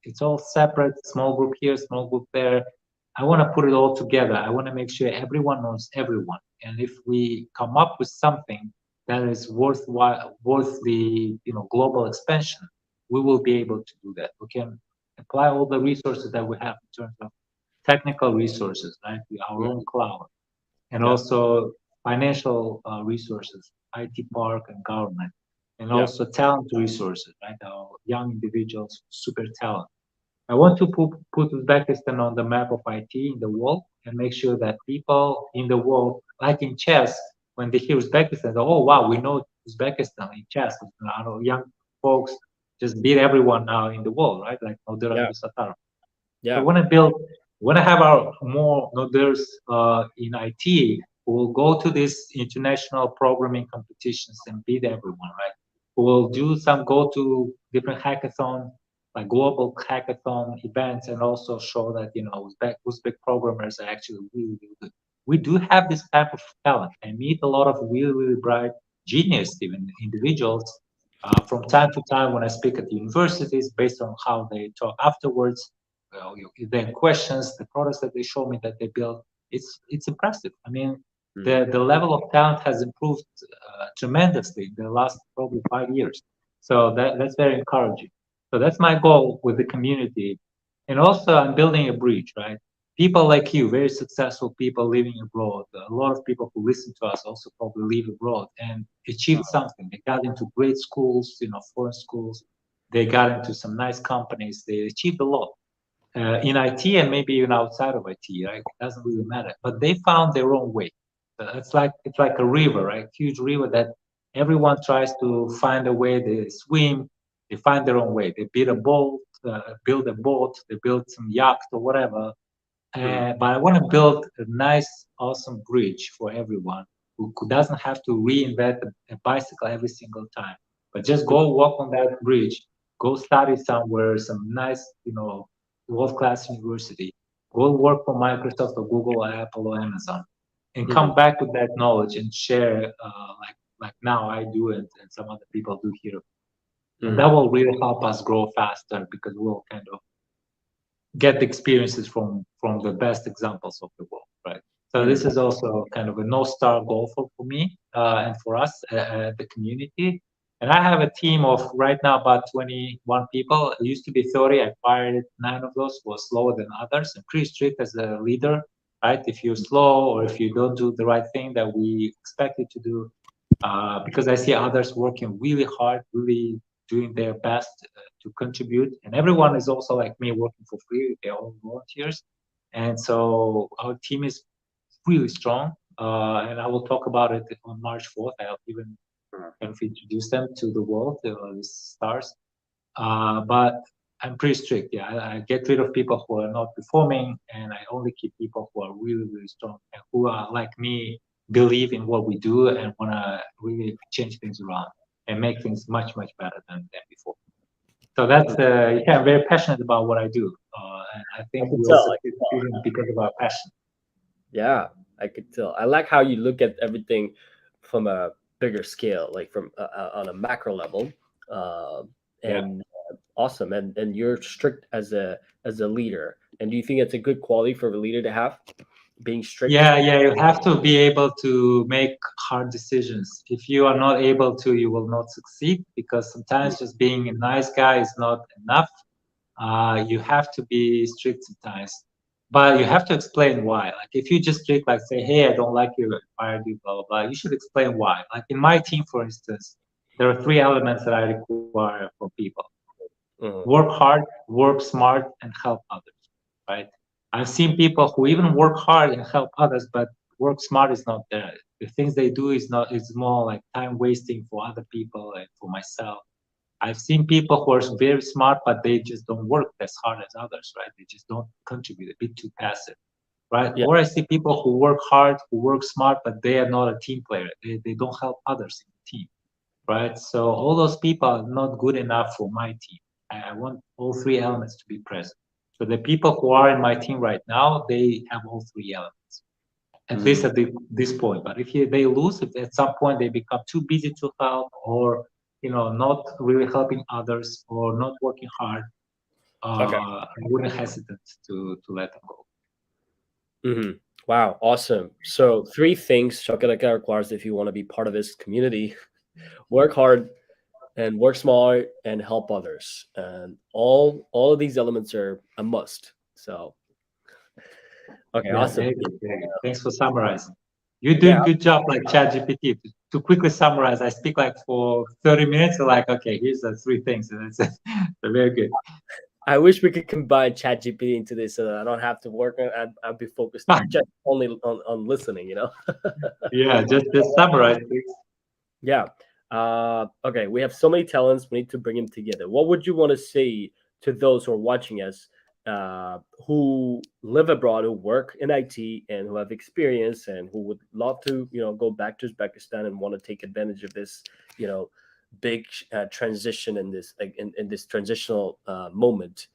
it's all separate, small group here, small group there. I want to put it all together. I want to make sure everyone knows everyone. And if we come up with something that is worthwhile, worth the global expansion, we will be able to do that. We can apply all the resources that we have in terms of technical resources, right? Our own cloud, and also financial resources, IT park and government, and also talent resources, right? Our young individuals, super talent. I want to put Uzbekistan on the map of IT in the world and make sure that people in the world, like in chess, when they hear Uzbekistan, they, oh wow, we know Uzbekistan in chess. Our young folks just beat everyone now in the world, right? Like Nodira Dusatara. So I want to build, want to have our more Nodirs in IT who will go to these international programming competitions and beat everyone, right? Who will go to different hackathon, like global hackathon events, and also show that Uzbek programmers are actually really, really good. We do have this type of talent. I meet a lot of really, really bright genius, even individuals, from time to time when I speak at the universities, based on how they talk afterwards. Their questions, the products that they show me that they build, it's impressive. I mean, the level of talent has improved tremendously in the last probably 5 years. So that's very encouraging. So that's my goal with the community. And also I'm building a bridge, right? People like you, very successful people living abroad, a lot of people who listen to us also probably live abroad and achieved something. They got into great schools, foreign schools. They got into some nice companies. They achieved a lot in IT and maybe even outside of IT, right? It doesn't really matter. But they found their own way. It's like a river, right? Huge river that everyone tries to find a way. They swim, they find their own way. They build a boat, they build some yacht or whatever. But I want to build a nice, awesome bridge for everyone who doesn't have to reinvent a bicycle every single time, but just go walk on that bridge, go study somewhere, some nice, world-class university, go work for Microsoft or Google or Apple or Amazon, and come back with that knowledge and share, like now I do and some other people do here. And that will really help us grow faster because we'll kind of get the experiences from the best examples of the world, right? So this is also kind of a North Star goal for me and for us, the community. And I have a team of right now about 21 people. It used to be 30. I fired 9 of those who were slower than others. I'm pretty strict as a leader, right? If you're slow or if you don't do the right thing that we expect you to do, because I see others working really hard, really doing their best to contribute. And everyone is also like me working for free. They're all volunteers. And so our team is really strong. And I will talk about it on March 4th. I'll even kind of introduce them to the world, the stars. But I'm pretty strict. Yeah, I get rid of people who are not performing, and I only keep people who are really, really strong and who are like me, believe in what we do and want to really change things around and make things much, much better than before. So that's yeah, I'm very passionate about what I do, and I think we'll succeed because of our passion. Yeah, I could tell. I like how you look at everything from a bigger scale, like from on a macro level, and awesome. And you're strict as a leader. And do you think it's a good quality for a leader to have, being strict? Yeah, you have to be able to make hard decisions. If you are not able to, you will not succeed because sometimes just being a nice guy is not enough. You have to be strict sometimes, but you have to explain why. Like if you just strict, like say, "Hey, I don't like you, I fired you," blah blah blah. You should explain why. Like in my team, for instance, there are 3 elements that I require from people: work hard, work smart, and help others. Right? I've seen people who even work hard and help others, but work smart is not there. The things they do is not. It's more like time wasting for other people and for myself. I've seen people who are very smart, but they just don't work as hard as others, right? They just don't contribute, a bit too passive, right? Yeah. Or I see people who work hard, who work smart, but they are not a team player. They don't help others in the team, right? So all those people are not good enough for my team. I want all 3 elements to be present. So the people who are in my team right now, they have all 3 elements, at least at this point. But if they lose, if at some point they become too busy to help, or not really helping others, or not working hard, Okay. I wouldn't hesitate to let them go. Wow, awesome. So 3 things Extracurriculars if you want to be part of this community: work hard and work smart and help others. And all of these elements are a must. So okay, Yeah, awesome. very good, very good. Thanks for summarizing. You do Yeah, a good job, like ChatGPT. To quickly summarize, I speak like for 30 minutes. So like, okay, here's the 3 things, and that's it. So very good. I wish we could combine ChatGPT into this so that I don't have to work and I'd be focused just only on listening, you know? Yeah, just summarize, please. Yeah. Okay, we have so many talents. We need to bring them together. What would you want to say to those who are watching us, who live abroad, who work in IT, and who have experience, and who would love to, go back to Uzbekistan and want to take advantage of this, you know, big transition in this, like, in this transitional moment?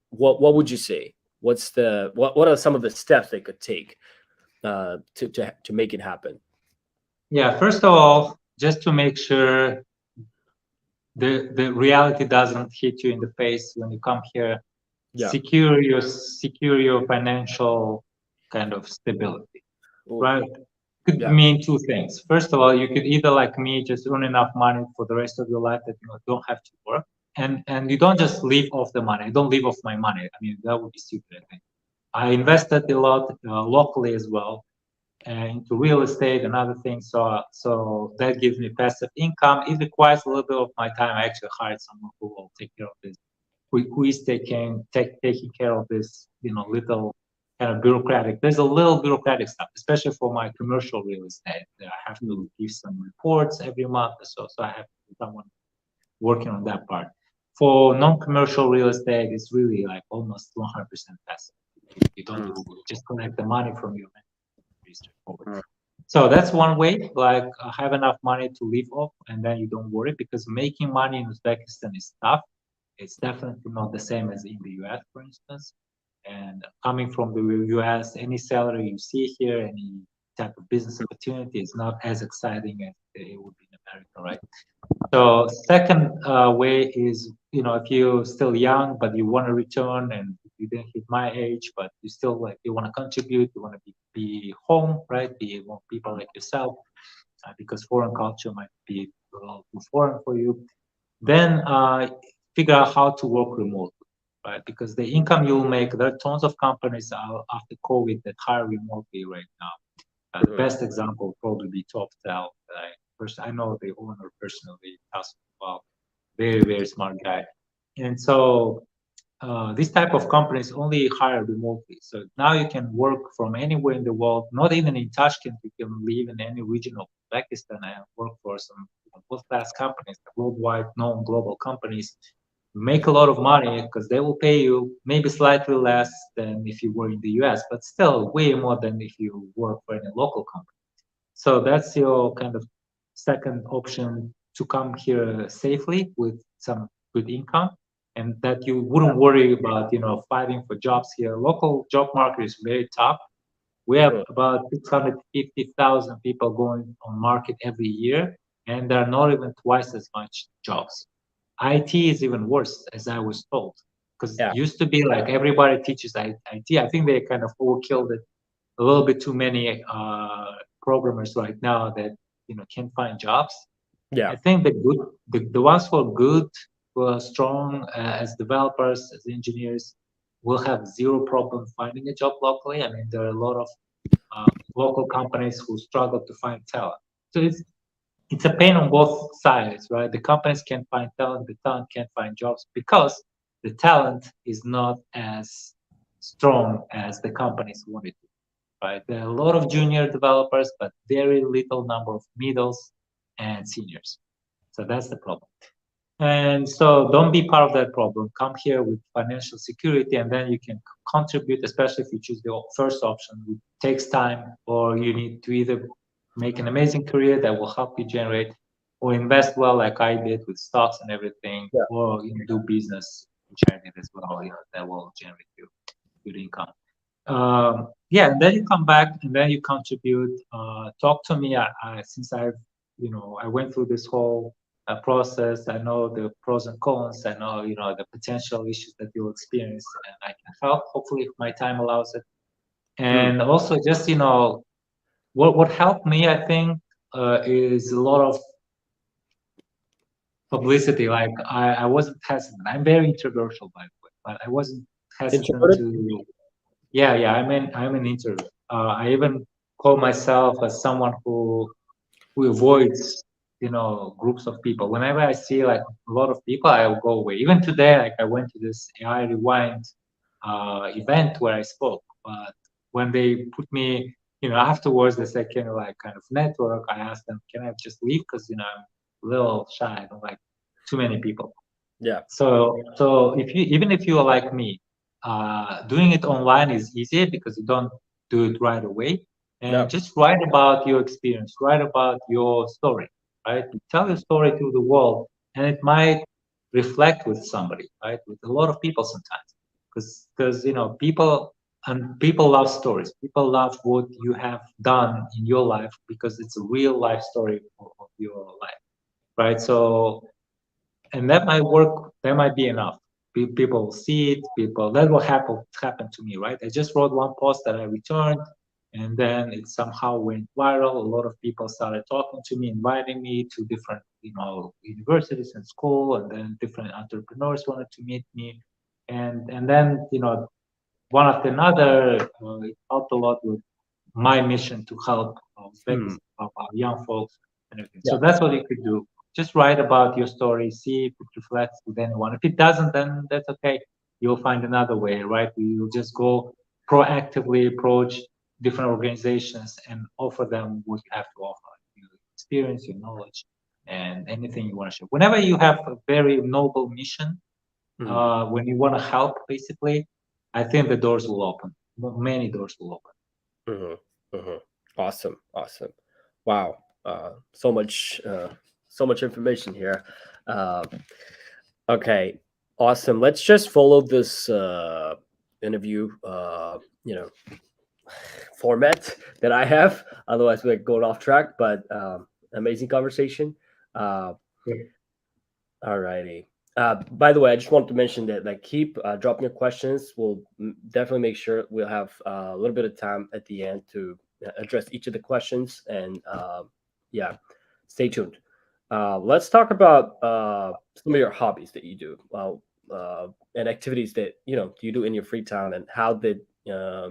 What would you say? What are some of the steps they could take to make it happen? Yeah, first of all, just to make sure the reality doesn't hit you in the face when you come here, Yeah. secure your financial kind of stability, Ooh, right? Could yeah. mean 2 things. First of all, you could either like me just earn enough money for the rest of your life that you don't have to work, and you don't just live off the money. I don't live off my money. I mean, that would be stupid, I think. I invested a lot locally as well into real estate and other things. So that gives me passive income. It requires a little bit of my time. I actually hired someone who will take care of this, who is taking care of this, little kind of bureaucratic. There's a little bureaucratic stuff, especially for my commercial real estate. I have to give some reports every month or so. So I have someone working on that part. For non-commercial real estate, it's really like almost 100% passive. You don't do, just collect the money from your pretty straightforward. So that's one way, like have enough money to live off, and then you don't worry because making money in Uzbekistan is tough. It's definitely not the same as in the US, for instance. And coming from the US, any salary you see here, any type of business opportunity is not as exciting as it would be in America, right? So second way is, if you're still young but you want to return and you didn't hit my age, but you still like you want to contribute, you want to be home, right? Be among people like yourself, because foreign culture might be a little too foreign for you. Then figure out how to work remotely, right? Because the income you'll make, there are tons of companies after COVID that hire remotely right now. The best example would probably be TopTel. I know the owner personally, well, very, very smart guy. And so this type of companies only hire remotely. So now you can work from anywhere in the world, not even in Tashkent. You can live in any region of Pakistan and work for some world-class companies, worldwide known global companies. Make a lot of money because they will pay you maybe slightly less than if you were in the US, but still way more than if you work for any local company. So that's your kind of second option to come here safely with some good income, and that you wouldn't worry about, fighting for jobs here. Local job market is very tough. We have about 650,000 people going on market every year, and there are not even twice as much jobs. IT is even worse, as I was told, because it Yeah. used to be like everybody teaches IT. I think they kind of overkilled it a little bit too many programmers right now that can't find jobs. Yeah. I think the ones who are good, who are strong as developers, as engineers, will have zero problem finding a job locally. I mean, there are a lot of local companies who struggle to find talent. So it's a pain on both sides, right? The companies can't find talent, the talent can't find jobs because the talent is not as strong as the companies want it to, right? There are a lot of junior developers, but very little number of middles and seniors. So that's the problem. And so don't be part of that problem. Come here with financial security, and then you can contribute, especially if you choose the first option. It takes time, or you need to either make an amazing career that will help you generate, or invest well, like I did with stocks and everything, Yeah. or do business, which I did as well. That will generate you good income. Yeah, and then you come back and then you contribute. Talk to me. Since I went through this whole process. I know the pros and cons. I know, the potential issues that you'll experience, and I can help. Hopefully, if my time allows it. And also just, what helped me, I think, is a lot of publicity. Like I wasn't hesitant. I'm very introversial, by the way, but I wasn't hesitant Introverted? to. Yeah, yeah. I'm an introvert. I even call myself as someone who avoids, groups of people. Whenever I see like a lot of people, I will go away. Even today, like I went to this AI Rewind event where I spoke, but when they put me, afterwards, they said, "Can you like kind of network?" I asked them, "Can I just leave?" Because I'm a little shy. I don't like too many people. Yeah. So even if you are like me, doing it online is easier because you don't do it right away. Yeah. And just write about your experience, write about your story, right? Tell your story to the world, and it might reflect with somebody, right? With a lot of people sometimes, because people love stories. People love what you have done in your life because it's a real life story of your life, right? So, and that might work, that might be enough. People will see it, that will happen to me, right? I just wrote one post that I returned, and then it somehow went viral. A lot of people started talking to me, inviting me to different, universities and school, and then different entrepreneurs wanted to meet me. And then, one after another, it helped a lot with my mission to help Hmm. Uzbekistan, help our young folks and everything. Yeah. So that's what you could do. Just write about your story, see if it reflects with anyone. If it doesn't, then that's okay. You'll find another way, right? You'll just go proactively approach different organizations and offer them what you have to offer, your experience, your knowledge, and anything you want to share. Whenever you have a very noble mission, Hmm. when you want to help, basically, I think the doors will open. Many doors will open. Awesome. Awesome. Wow. So much. So much information here. Uh, okay. Awesome. Let's just follow this interview. Format that I have. Otherwise, we're going off track. But amazing conversation. Uh, Yeah. Alrighty. By the way, I just want to mention that like keep dropping your questions. We'll definitely make sure we'll have a little bit of time at the end to address each of the questions. And yeah, stay tuned. Let's talk about some of your hobbies that you do, and activities that you do in your free time, and uh,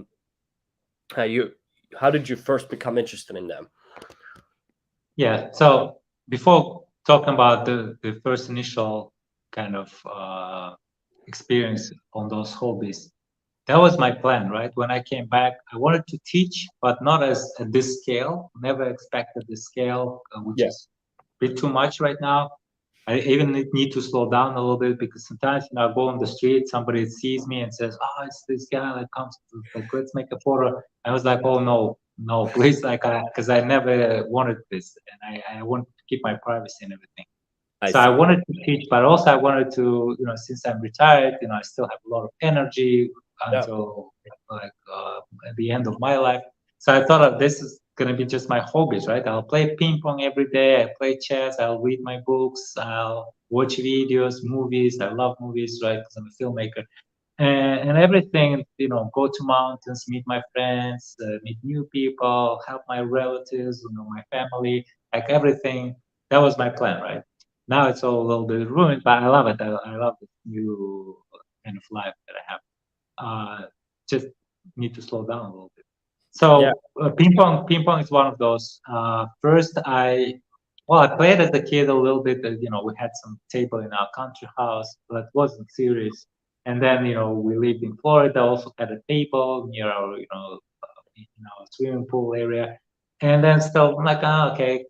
how you how did you first become interested in them? Yeah. So before talking about the first initial kind of experience on those hobbies, that was my plan, right? When I came back, I wanted to teach, but not as at this scale. Never expected this scale, which Yeah. is a bit too much right now. I even need to slow down a little bit because sometimes, I go on the street, somebody sees me and says, "Oh, it's this guy that comes to, like, let's make a photo." I was like, "Oh no, no, please!" Like, because I never wanted this, and I wanted to keep my privacy and everything. I So I see. wanted to teach, but also I wanted to, since I'm retired, I still have a lot of energy Yeah. until like at the end of my life. So I thought of this is gonna be just my hobbies, right? I'll play ping pong every day. I play chess. I'll read my books. I'll watch videos, movies. I love movies, right? Because I'm a filmmaker, and everything. Go to mountains, meet my friends, meet new people, help my relatives, my family, like everything. That was my plan, right? Now it's all a little bit ruined, but I love it. I love this new kind of life that I have. Just need to slow down a little bit. Yeah. So ping pong is one of those. First, I played as a kid a little bit. We had some table in our country house, but it wasn't serious. And then, we lived in Florida, also had a table near our, swimming pool area. And then still, I'm like, okay,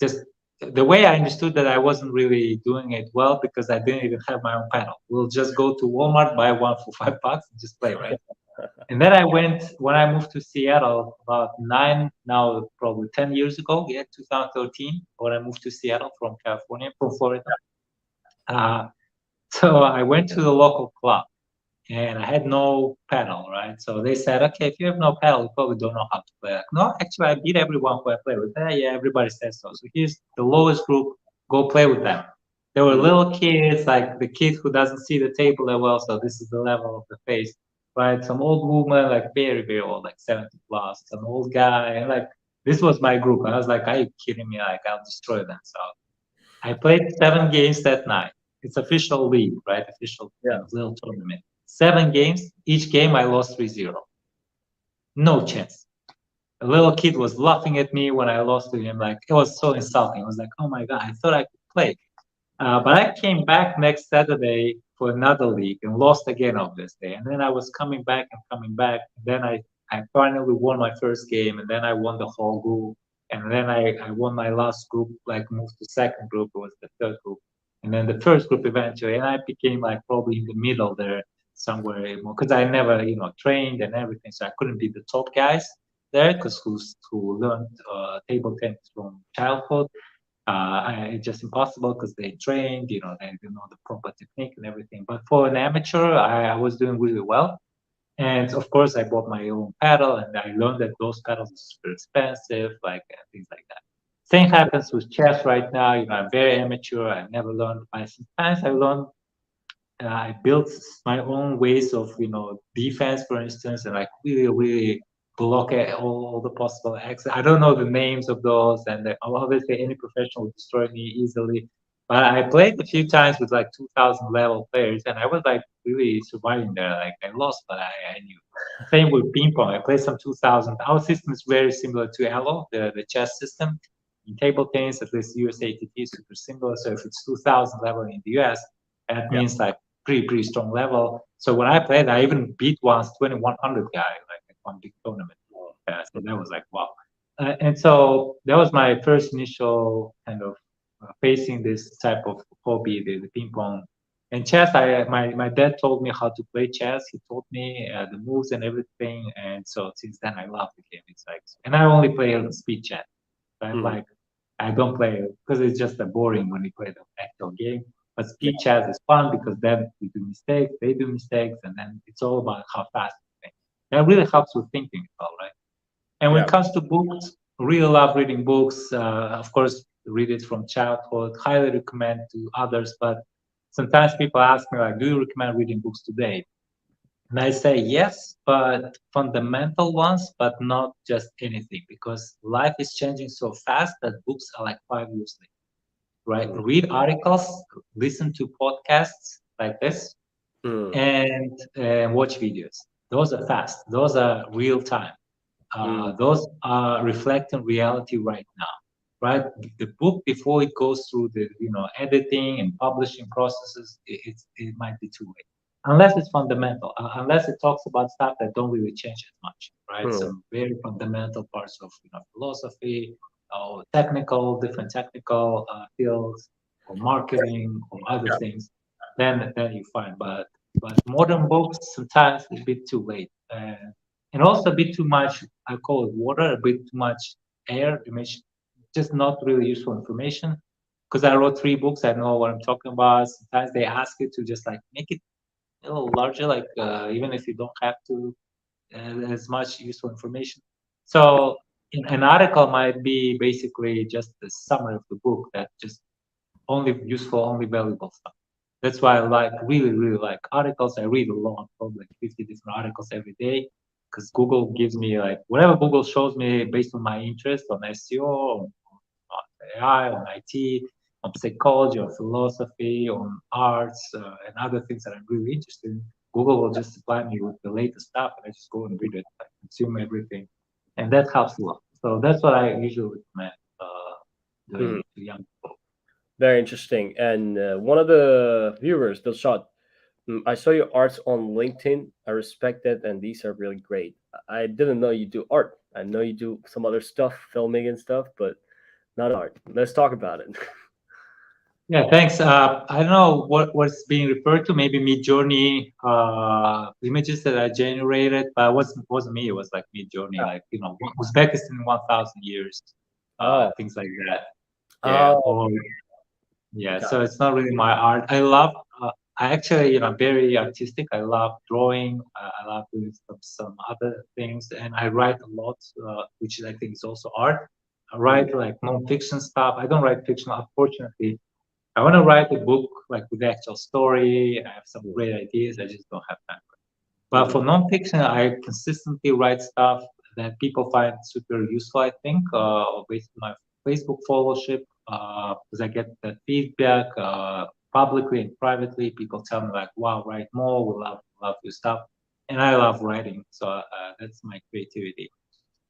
just the way I understood that I wasn't really doing it well because I didn't even have my own panel. We'll just go to Walmart, buy one for $5, and just play, right? And then when I moved to Seattle about now probably 10 years ago, yeah, 2013, when I moved to Seattle from California, from Florida. Uh, so I went to the local club and I had no paddle, right? So they said, okay, if you have no paddle, you probably don't know how to play. Like, no, actually, I beat everyone who I play with. Yeah, everybody says so. So here's the lowest group. Go play with them. There were Mhm. little kids, like the kid who doesn't see the table that well. So this is the level of the face. right? Some old woman, like very, very old, like 70 plus, some old guy, and like this was my group. I was like, are you kidding me? Like I'll destroy them. So I played 7 games that night. It's official league, right? Official kind of little tournament. 7 games. Each game I lost 3-0. No chance. A little kid was laughing at me when I lost to him. Like it was so insulting. I was like, oh my god, I thought I could play. But I came back next Saturday for another league and lost again obviously. And then I was coming back and coming back. And then I finally won my first game, and then I won the whole group. And then I won my last group, like moved to second group. It was the third group. And then the first group eventually. And I became like probably in the middle there somewhere because I never, trained and everything. So I couldn't be the top guys there because who learned table tennis from childhood. It's just impossible because they trained, they know the proper technique and everything. But for an amateur, I was doing really well. And of course, I bought my own paddle, and I learned that those paddles are super expensive, like things like that. Same happens with chess right now. I'm very amateur. I never learned. Sometimes I learned. I built my own ways of, defense, for instance, and like really, really block all the possible exits. I don't know the names of those, and obviously any professional would destroy me easily. But I played a few times with like 2,000 level players, and I was like really surviving there. Like I lost, but I knew. Same with ping pong. I played some 2,000. Our system is very similar to Elo, the chess system. In table tennis, at least US ATP is super similar. So if it's 2,000 level in the US, that means like pretty strong level. So when I played, I even beat once 2,100 guy, like at one big tournament. So that was like wow. And so that was my first initial kind of facing this type of hobby, the ping pong. And chess, my dad told me how to play chess. He taught me the moves and everything. And so since then, I love the game. It's like, and I only play speed chess. I'm like, I don't play it because it's just boring when you play the actual game. But speed chess is fun because then we do mistakes, they do mistakes, and then it's all about how fast you think. That really helps with thinking as well, right? And when it comes to books, really love reading books. Of course, read it from childhood. Highly recommend to others. But sometimes people ask me, like, do you recommend reading books today? And I say yes, but fundamental ones, but not just anything, because life is changing so fast that books are like 5 years late. Right? Read articles, listen to podcasts like this, and watch videos. Those are fast. Those are real time. Those are reflecting reality right now. Right? The book before it goes through the editing and publishing processes, it might be too late. Unless it's fundamental, unless it talks about stuff that don't really change as much, right? Some very fundamental parts of philosophy, or different technical fields, or marketing, or other things. Then you find, but modern books sometimes a bit too late, and also a bit too much. I call it water, a bit too much air. Just not really useful information. Because I wrote 3 books, I know what I'm talking about. Sometimes they ask you to just like make it a little larger, like even if you don't have to as much useful information. So an article might be basically just the summary of the book that just only useful, only valuable stuff. That's why I really like articles. I read a lot, probably like 50 different articles every day, because Google gives me like whatever Google shows me based on my interest on SEO, on AI, on IT, on psychology, on philosophy, on arts, and other things that I'm really interested in. Google will just supply me with the latest stuff, and I just go and read it, I consume everything, and that helps a lot. So that's what I usually recommend doing to young people. Very interesting. And one of the viewers, Bill Shot, I saw your arts on LinkedIn. I respect it, and these are really great. I didn't know you do art. I know you do some other stuff, filming and stuff, but not art. Let's talk about it. Yeah, thanks. I don't know what's being referred to. Maybe Mid-Journey images that I generated, but it wasn't me. It was like Mid-Journey, like Uzbekistan in 1,000 years, things like that. Yeah, so it's not really my art. I love. I actually, very artistic. I love drawing. I love doing some other things, and I write a lot, which I think is also art. I write like non-fiction stuff. I don't write fiction, unfortunately. I want to write a book like with the actual story. I have some great ideas. I just don't have time. But for nonfiction, I consistently write stuff that people find super useful, I think, based on my Facebook followership, because I get that feedback publicly and privately. People tell me like, wow, write more, we love your stuff. And I love writing, so that's my creativity.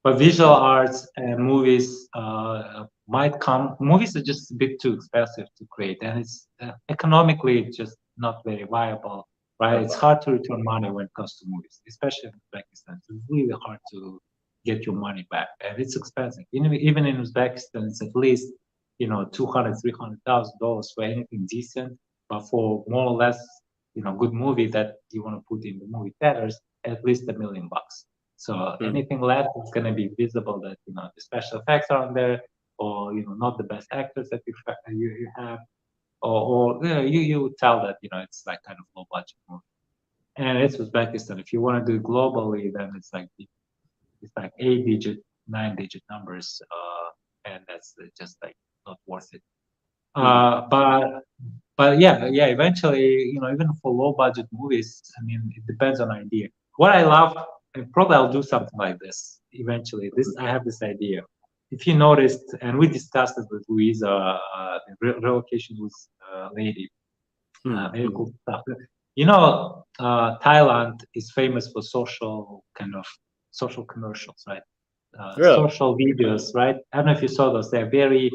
But visual arts and movies might come. Movies are just a bit too expensive to create, and it's economically just not very viable, right? It's hard to return money when it comes to movies, especially in Uzbekistan. It's really hard to get your money back, and it's expensive. Even in Uzbekistan, it's at least $200,000-$300,000 for anything decent. But for more or less, good movie that you want to put in the movie theaters, at least $1 million. So anything less is going to be visible that the special effects aren't there, or not the best actors that you have, or you tell that it's like kind of low budget movie. And it's Uzbekistan. If you want to do it globally, then it's like 8-digit, 9-digit numbers, and that's just like not worth it. But yeah, eventually, even for low budget movies, I mean, it depends on idea. What I love, and probably I'll do something like this eventually. I have this idea. If you noticed, and we discussed it with Louisa, the relocation with lady, very cool stuff. Thailand is famous for social commercials, right? Social videos, right? I don't know if you saw those. They're very,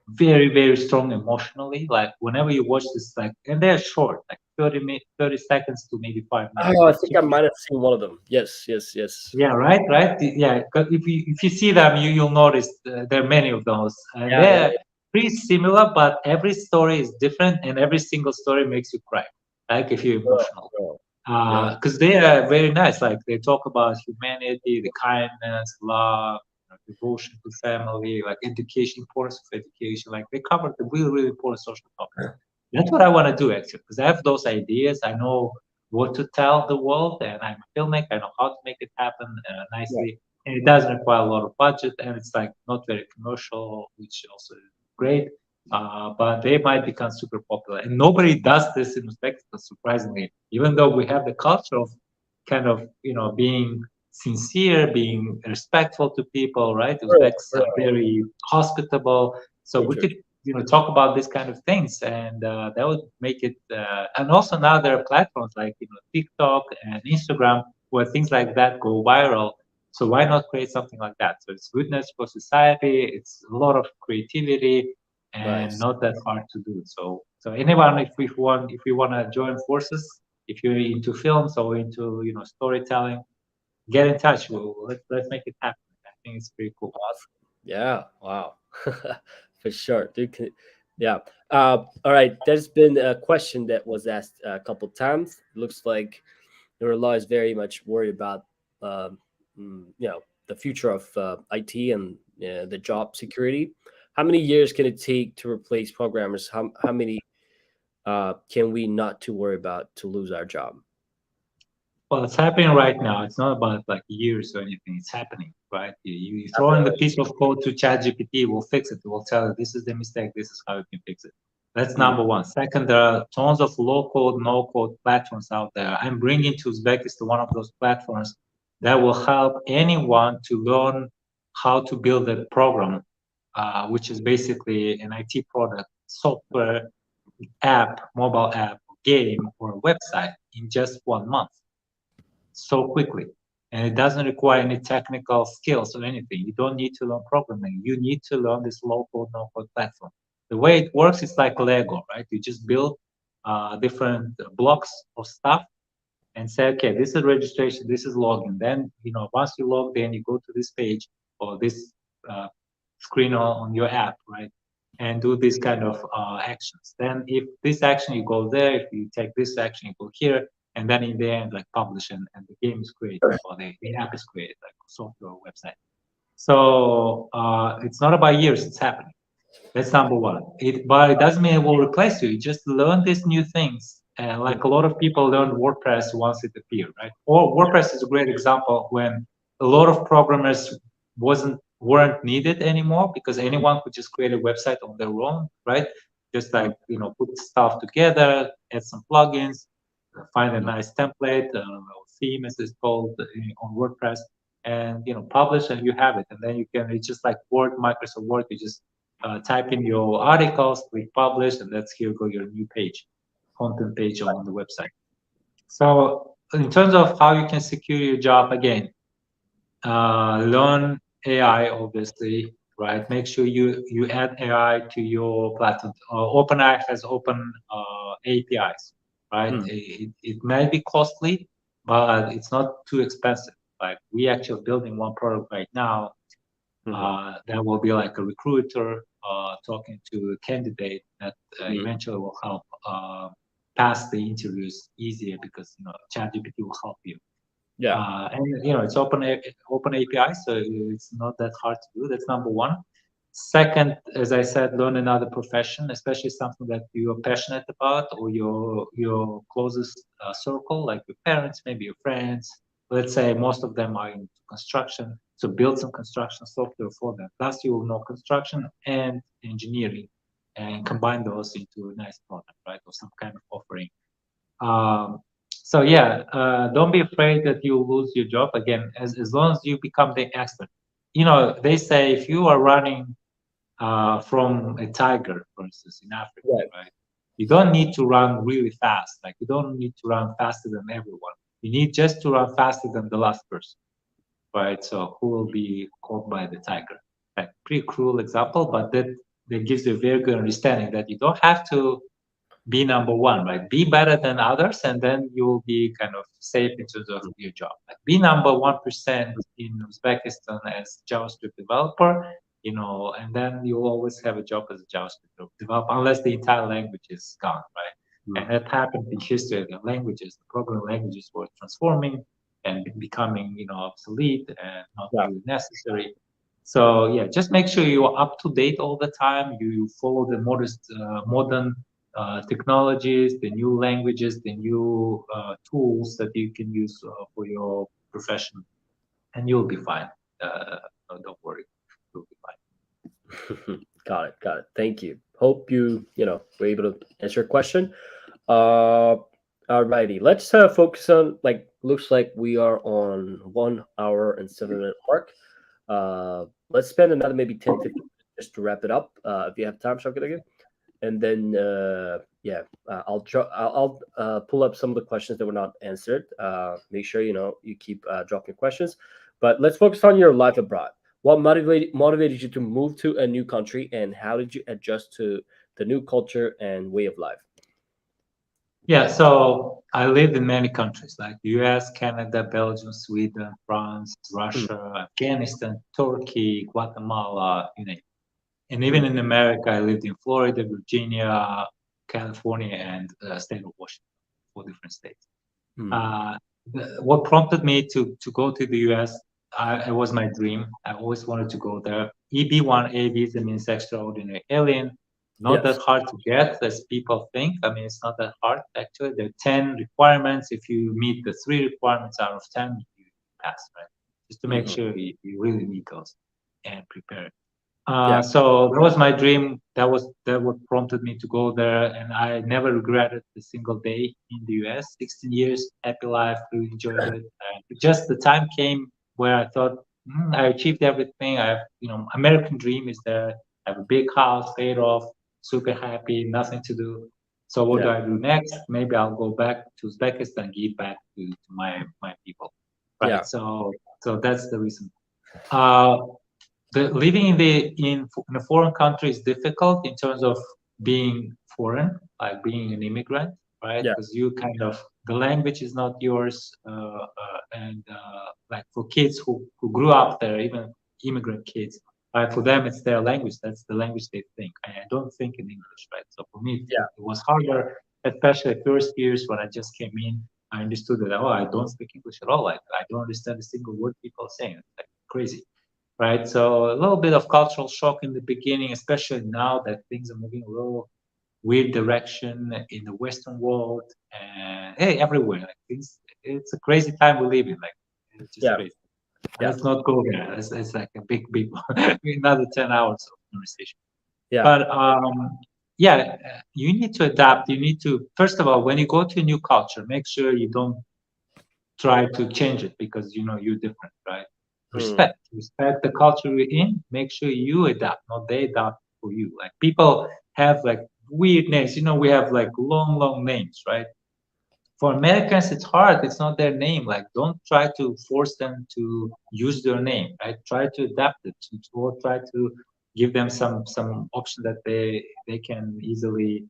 very, very strong emotionally. Like whenever you watch this, and they're short, like 30 seconds to maybe 5 minutes. Oh, I think I might have seen one of them. Yes. Yeah, right. Yeah, because if you see them, you'll notice there are many of those, and they're pretty similar, but every story is different, and every single story makes you cry, like if you're emotional. Because they are very nice. Like they talk about humanity, the kindness, love, devotion to family, like education, importance of education. Like they cover the really, really important social topics. That's what I want to do actually, because I have those ideas. I know what to tell the world, and I'm a filmmaker. I know how to make it happen nicely, and it doesn't require a lot of budget, and it's like not very commercial, which also is great. But they might become super popular, and nobody does this in Uzbekistan, surprisingly. Even though we have the culture of kind of being sincere, being respectful to people, right? Uzbeks are very hospitable, so we could talk about these kind of things, and that would make it. And also now there are platforms like TikTok and Instagram where things like that go viral. So why not create something like that? So it's goodness for society. It's a lot of creativity and not that hard to do. So anyone, if we want to join forces, if you're into films or into storytelling, get in touch. Let's make it happen. I think it's pretty cool. Awesome. Yeah. Wow. For sure. Yeah. All right. There's been a question that was asked a couple times. It looks like Nurullah is very much worried about the future of IT and the job security. How many years can it take to replace programmers? How many can we not to worry about to lose our job? Well, it's happening right now. It's not about like years or anything. It's happening, right? You throw in the piece of code to ChatGPT, it will fix it. It will tell you this is the mistake, this is how you can fix it. That's number one. Second, there are tons of low-code, no-code platforms out there. I'm bringing to Uzbekistan one of those platforms that will help anyone to learn how to build a program, which is basically an IT product, software, app, mobile app, game, or a website in just 1 month. So quickly, and it doesn't require any technical skills or anything. You don't need to learn programming. You need to learn this low-code, no-code platform. The way it works is like Lego, right? You just build different blocks of stuff and say, okay, this is registration, this is login. Then once you log in, you go to this page or this screen on your app, right? And do this kind of actions. Then if this action, you go there. If you take this action, you go here. And then in the end, like publish and the game is created or the app is created, like software or website. So it's not about years, it's happening. That's number one. But it doesn't mean it will replace you. You just learn these new things. And like a lot of people learned WordPress once it appeared, right? Or WordPress is a great example when a lot of programmers weren't needed anymore because anyone could just create a website on their own, right? Just like put stuff together, add some plugins, find a nice template, theme, as it's called on WordPress, and publish, and you have it. And then you can, it's just like Word, Microsoft Word. You just type in your articles, click publish, and here go your new page, content page on the website. So in terms of how you can secure your job, again, learn AI, obviously, right? Make sure you add AI to your platform. OpenAI has open APIs, right? It may be costly, but it's not too expensive. Like we actually building one product right now that will be like a recruiter talking to a candidate that eventually will help pass the interviews easier because ChatGPT will help you. Yeah. And it's open API, so it's not that hard to do. That's number one. Second, as I said, learn another profession, especially something that you are passionate about, or your closest circle, like your parents, maybe your friends. Let's say most of them are into construction, so build some construction software for them. Plus, you will know construction and engineering, and combine those into a nice product, right, or some kind of offering. So yeah, don't be afraid that you lose your job. Again, as long as you become the expert. They say if you are running from a tiger, for instance, in Africa, right? You don't need to run really fast. Like you don't need to run faster than everyone. You need just to run faster than the last person, right? So who will be caught by the tiger? Like pretty cruel example, but that gives you a very good understanding that you don't have to be number one, right? Be better than others, and then you will be kind of safe in terms of your job. Like be number 1% in Uzbekistan as JavaScript developer, and then you'll always have a job as a JavaScript developer, unless the entire language is gone, right? And that happened in history. The languages, the programming languages were transforming and becoming, obsolete and not really necessary. So yeah, just make sure you're up to date all the time. You follow the modern technologies, the new languages, the new tools that you can use for your profession, and you'll be fine. No, don't worry, you'll be fine. Got it. Thank you. Hope you were able to answer your question. Alrighty, let's focus on, looks like we are on 1 hour and 7 minute mark. Let's spend another maybe 10-15 minutes just to wrap it up. If you have time, Shakir, again. And then I'll pull up some of the questions that were not answered. Make sure you keep dropping questions. But let's focus on your life abroad. What motivated you to move to a new country, and how did you adjust to the new culture and way of life? Yeah, so I lived in many countries like US, Canada, Belgium, Sweden, France, Russia, Afghanistan, Turkey, Guatemala, and even in America, I lived in Florida, Virginia, California, and state of Washington, 4 different states. What prompted me to go to the US, it was my dream. I always wanted to go there. EB1 A visa means extraordinary alien. Not that hard to get as people think. I mean, it's not that hard, actually. There are 10 requirements. If you meet the 3 requirements out of 10, you pass, right? Just to make sure you really meet those and prepare. So that was my dream. That what prompted me to go there, and I never regretted a single day in the US. 16 years, happy life, really enjoyed it. Just the time came where I thought I achieved everything. I have, American dream is there. I have a big house paid off, super happy, nothing to do. So what do I do next? Maybe I'll go back to Uzbekistan, give back to my people, right? So that's the reason. Living in a foreign country is difficult in terms of being foreign, like being an immigrant, right? Because you kind of, the language is not yours, and like for kids who grew up there, even immigrant kids, right? For them, it's their language. That's the language they think. I don't think in English, right? So for me, it was harder, especially first years when I just came in. I understood that I don't speak English at all. Like I don't understand a single word people are saying. It's like crazy. Right, so a little bit of cultural shock in the beginning, especially now that things are moving a little weird direction in the Western world and everywhere. Like it's a crazy time we live in. Like it's just crazy. Let's not go there. It's like a big another 10 hours of conversation. But you need to adapt. You need to, first of all, when you go to a new culture, make sure you don't try to change it because you're different, right? Mm. Respect the culture you're in. Make sure you adapt, not they adapt for you. Like people have like weird names. We have like long names, right? For Americans, it's hard. It's not their name. Like, don't try to force them to use their name, right? Try to adapt it, or try to give them some option that they can easily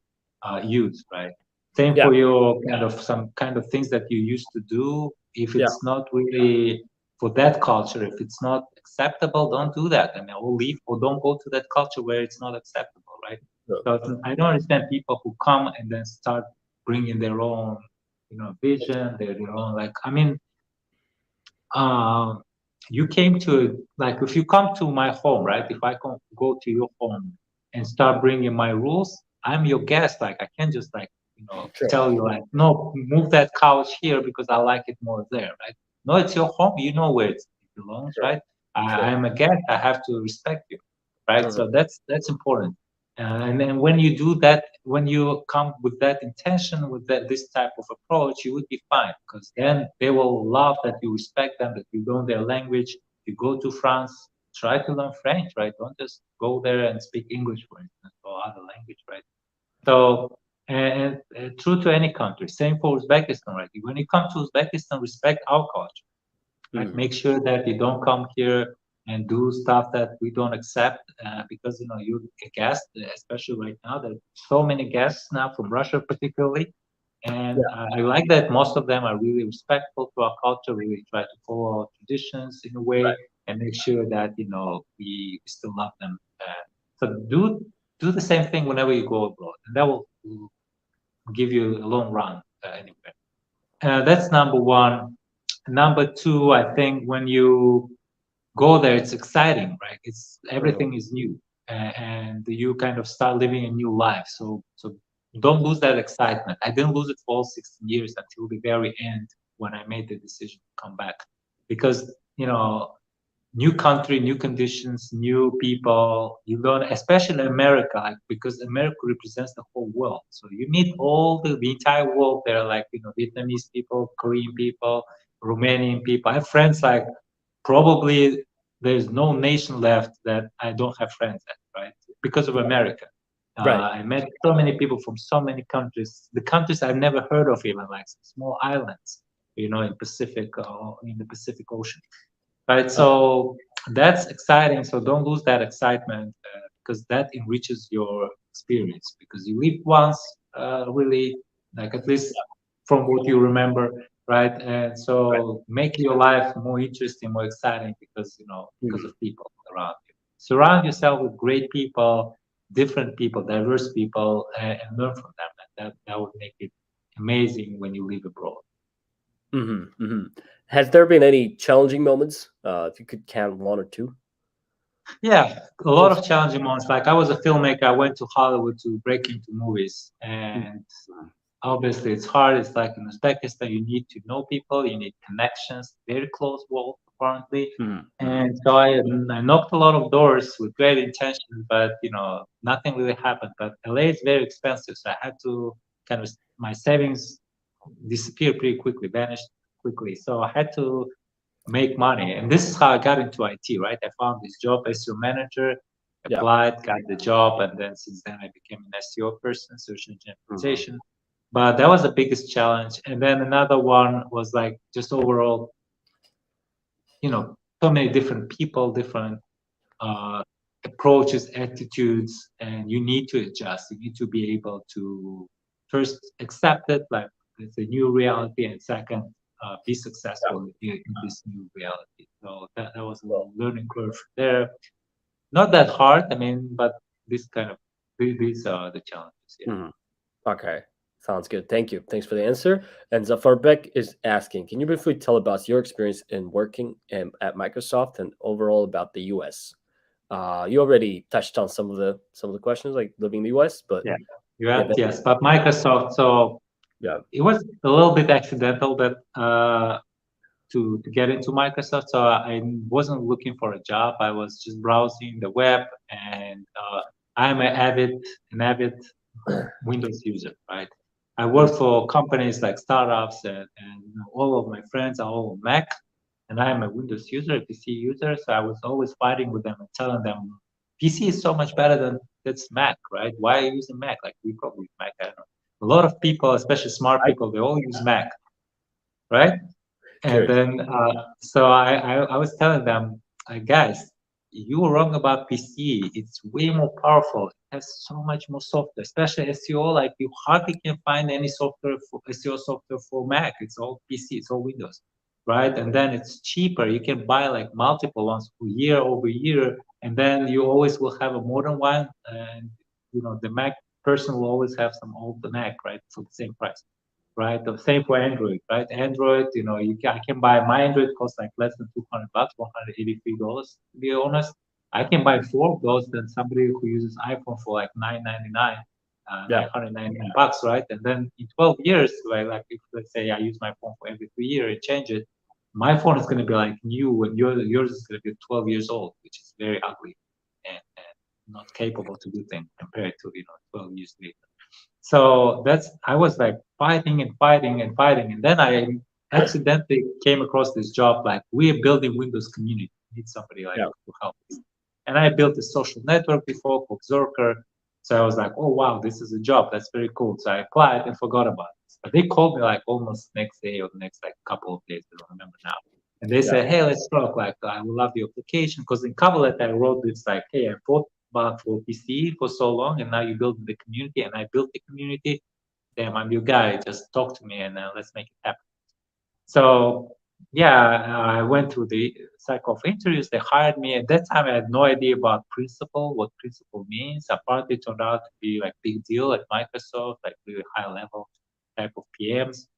use, right? Same Yeah. for your some kind of things that you used to do. If Yeah. it's not really for that culture, if it's not acceptable, don't do that. I mean, or leave, or don't go to that culture where it's not acceptable, right? No. So I don't understand people who come and then start bringing their own vision, their own, like, I mean, um, you came to, like, if you come to my home, right? If I can go to your home and start bringing my rules, I'm your guest. Like, I can't just like, Sure. tell you like, no, move that couch here because I like it more there, right? No, it's your home. You know where it belongs, Sure. right? Sure. I'm a guest. I have to respect you, right? So that's important. And then when you do that, when you come with that intention, with this type of approach, you would be fine because then they will love that you respect them, that you know their language. You go to France, try to learn French, right? Don't just go there and speak English, for instance, or other language, right? So, and true to any country, same for Uzbekistan, right? When you come to Uzbekistan, respect our culture. Right? Make sure that you don't come here and do stuff that we don't accept because you're a guest, especially right now. There's so many guests now from Russia, particularly, and Yeah. I like that most of them are really respectful to our culture. Really try to follow our traditions in a way Right. and make sure that we still love them. So do the same thing whenever you go abroad, and that will give you a long run anyway. That's number one. Number two, I think when you go there, it's exciting, right? It's everything is new, and you kind of start living a new life. So don't lose that excitement. I didn't lose it for all 16 years until the very end when I made the decision to come back, because new country, new conditions, new people. You learn, especially in America, like, because America represents the whole world. So you meet all the entire world there, like Vietnamese people, Korean people, Romanian people. I have friends like probably there's no nation left that I don't have friends at, right? Because of America. Right. I met so many people from so many countries, the countries I've never heard of, even like small islands, in the Pacific Ocean. Right, so that's exciting. So don't lose that excitement because that enriches your experience. Because you live once, really, like at least from what you remember, right? And so make your life more interesting, more exciting because of people around you. Surround yourself with great people, different people, diverse people, and learn from them. And that would make it amazing when you live abroad. Has there been any challenging moments? If you could count one or two. Yeah, a lot of challenging moments. Like I was a filmmaker, I went to Hollywood to break into movies, and obviously it's hard. It's like in Uzbekistan, you need to know people, you need connections, very close world apparently. And so I knocked a lot of doors with great intentions, but nothing really happened. But LA is very expensive, so I had to my savings disappeared pretty quickly, vanished quickly. So I had to make money. And this is how I got into IT, right? I found this job, SEO manager, Yeah. applied, got the job, and then since then I became an SEO person, search engine optimization. But that was the biggest challenge. And then another one was like just overall, so many different people, different approaches, attitudes, and you need to adjust. You need to be able to first accept it, like it's a new reality, and second, be successful in this new reality. So that was a little learning curve there. Not that hard, I mean, but these are the challenges. Yeah. Okay. Sounds good. Thank you. Thanks for the answer. And Zafarbek is asking, can you briefly tell about your experience in working at Microsoft and overall about the US? You already touched on some of the questions, like living in the US, but Yes, but Microsoft. So it was a little bit accidental that to get into Microsoft. So I wasn't looking for a job. I was just browsing the web, and I'm an avid Windows user, right? I work for companies like startups, and all of my friends are all Mac, and I am a Windows user, a PC user. So I was always fighting with them and telling them, PC is so much better than this Mac, right? Why are you using Mac? Like we probably use Mac. I don't know. A lot of people, especially smart people, they all use Mac, right? And Good. then, so I was telling them, guys, you were wrong about PC. It's way more powerful. It has so much more software, especially SEO. Like you hardly can find any software for SEO software for Mac. It's all PC. It's all Windows, right? And then it's cheaper. You can buy like multiple ones for year over year, and then you always will have a modern one. And the Mac person will always have some old Mac, right, for the same price, right? The same for Android, right? Android, I can buy my Android costs like less than $200, $183 to be honest. I can buy four of those than somebody who uses iPhone for like $999, Yeah. $999, right? And then in 12 years, like if let's say I use my phone for every 3 years and change it, my phone is going to be like new, and yours is going to be 12 years old, which is very ugly and not capable to do things compared to 12 years later. So I was like fighting and fighting and fighting, and then I accidentally came across this job. Like we're building Windows community, need somebody like Yeah. to help us. And I built a social network before called Zerker. So I was like, oh wow, this is a job. That's very cool. So I applied and forgot about it. But they called me like almost next day or the next like couple of days. I don't remember now. And they said, hey, let's talk. Like I will love the application, because in cover letter I wrote it's like, hey, I fought about for PC for so long, and now you build the community, and I built the community. Damn, I'm your guy. Just talk to me, and let's make it happen. So yeah, I went through the cycle of interviews. They hired me. At that time, I had no idea about principal, what principal means. Apparently, it turned out to be like big deal at Microsoft, like really high level type of PMs.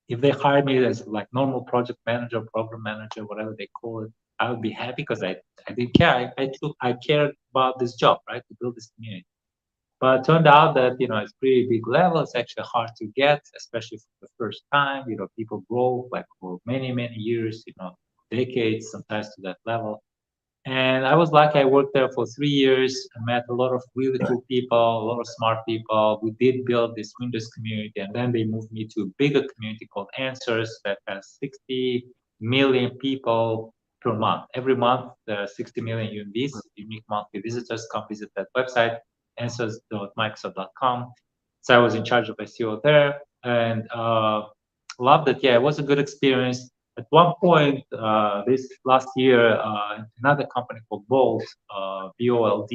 If they hire me as like normal project manager, program manager, whatever they call it, I would be happy, because I didn't care. I cared about this job, right, to build this community. But it turned out that it's pretty big level. It's actually hard to get, especially for the first time. People grow like for many many years, decades sometimes to that level. And I was lucky. I worked there for 3 years. I met a lot of really cool people, a lot of smart people. We did build this Windows community, and then they moved me to a bigger community called Answers that has 60 million people per month. Every month, there are 60 million UMVs, unique monthly visitors, come visit that website, answers.microsoft.com. So I was in charge of SEO there, and loved it. Yeah, it was a good experience. At one point, this last year, another company called Bold, BOLD,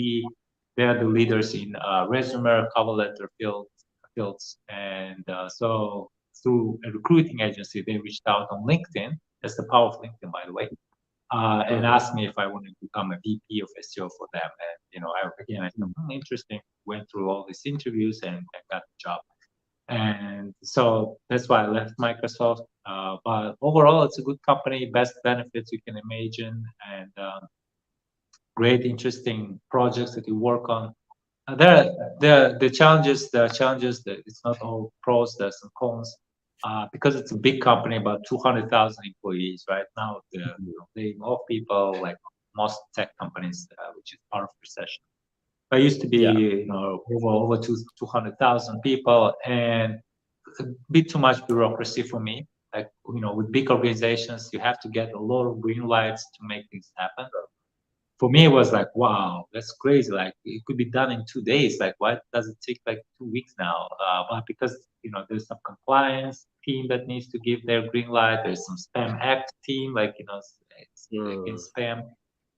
they're the leaders in resume, cover letter fields. And so through a recruiting agency, they reached out on LinkedIn. That's the power of LinkedIn, by the way. And asked me if I wanted to become a VP of SEO for them. And, I thought, interesting. Went through all these interviews and got the job. And so that's why I left Microsoft. But overall, it's a good company, best benefits you can imagine, and great, interesting projects that you work on. The challenges. There are challenges that it's not all pros. There's some cons. Because it's a big company, about 200,000 employees right now. They're laying off people, like most tech companies, which is part of recession. I used to be, over 200,000 people, and it's a bit too much bureaucracy for me. Like, with big organizations, you have to get a lot of green lights to make things happen. For me, it was like, wow, that's crazy. Like, it could be done in 2 days. Like, why does it take like 2 weeks now? But because, there's some compliance team that needs to give their green light. There's some spam act team, like, it's against spam.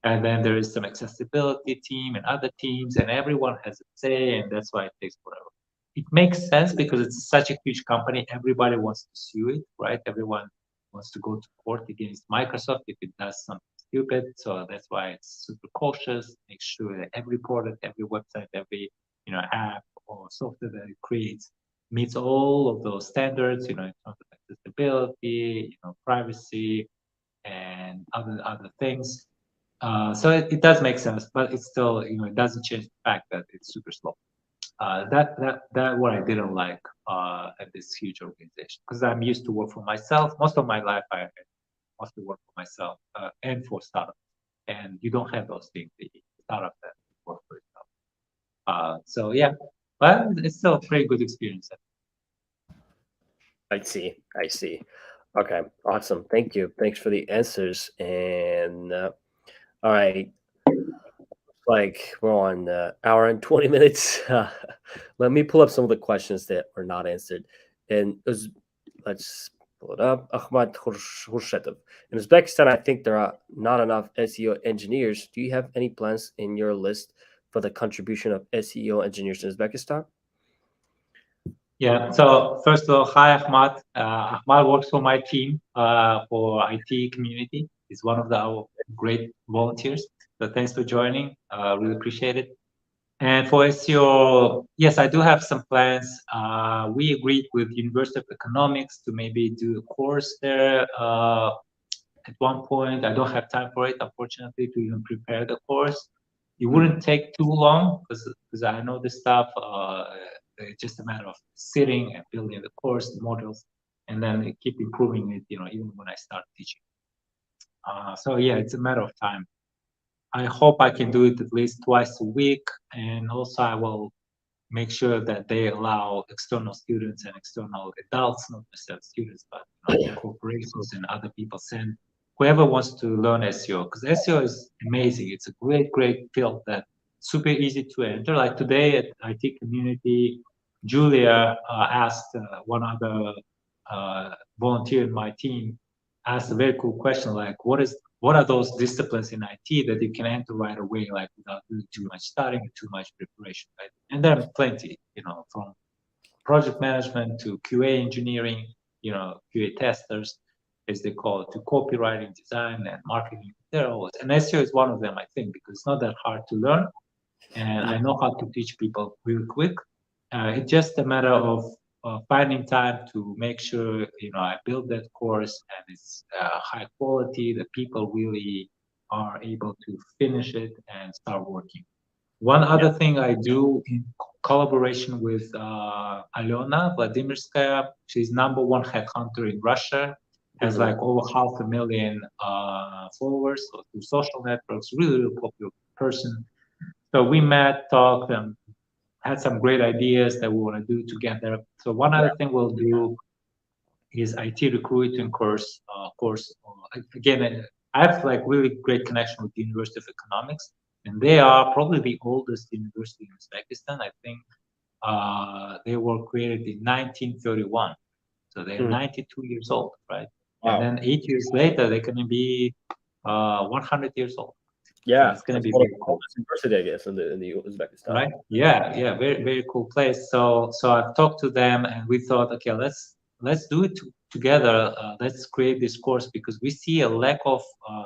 And then there is some accessibility team and other teams, and everyone has a say, and that's why it takes forever. It makes sense because it's such a huge company. Everybody wants to sue it, right? Everyone wants to go to court against Microsoft if it does something stupid. So that's why it's super cautious. Make sure that every product, every website, every app or software that it creates meets all of those standards. In terms of accessibility, privacy, and other things. So it does make sense, but it's still, it doesn't change the fact that it's super slow. That what I didn't like at this huge organization, because I'm used to work for myself. Most of my life, I mostly work for myself and for startups, and you don't have those things. The startup that work for yourself. So yeah, but it's still a pretty good experience. I see. I see. Okay. Awesome. Thank you. Thanks for the answers. And all right, like we're on hour and 20 minutes. Let me pull up some of the questions that were not answered. And let's pull it up. Ahmad Khurshedov. In Uzbekistan, I think there are not enough SEO engineers. Do you have any plans in your list for the contribution of SEO engineers in Uzbekistan? Yeah, so first of all, hi Ahmad. Ahmad works for my team for IT community. He's one of our great volunteers. So thanks for joining. Really appreciate it. And for SEO, yes, I do have some plans. We agreed with University of Economics to maybe do a course there at one point. I don't have time for it, unfortunately, to even prepare the course. It wouldn't take too long because I know this stuff. It's just a matter of sitting and building the course, the modules, and then keep improving it. Even when I start teaching. So yeah, it's a matter of time. I hope I can do it at least twice a week, and also I will make sure that they allow external students and external adults, not necessarily students, but corporations and other people send whoever wants to learn SEO, because SEO is amazing. It's a great field that super easy to enter. Like today at IT community, Julia asked one other volunteer in my team asked a very cool question, like what are those disciplines in IT that you can enter right away, like without doing too much studying, too much preparation, right? And there are plenty, from project management to QA engineering, QA testers, as they call it, to copywriting, design, and marketing. There are always, and SEO is one of them, I think, because it's not that hard to learn, and I know how to teach people real quick. It's just a matter of finding time to make sure I build that course and it's high quality, that people really are able to finish it and start working. One other thing I do in collaboration with Alena Vladimirskaya, she's #1 headhunter in Russia, has like over 500,000 followers through social networks, really popular person. So we met, talked, and had some great ideas that we want to do together. So one other thing we'll do is IT recruiting course. Again, I have like really great connection with the University of Economics, and they are probably the oldest university in Uzbekistan. I think they were created in 1931, so they're 92 years old, right? Wow. And then 8 years later, they're going to be 100 years old. Yeah, so it's going to be very cool. University, I guess, in the Uzbekistan. Right? Yeah, very cool place. So I've talked to them, and we thought, okay, let's do it together. Let's create this course because we see a lack of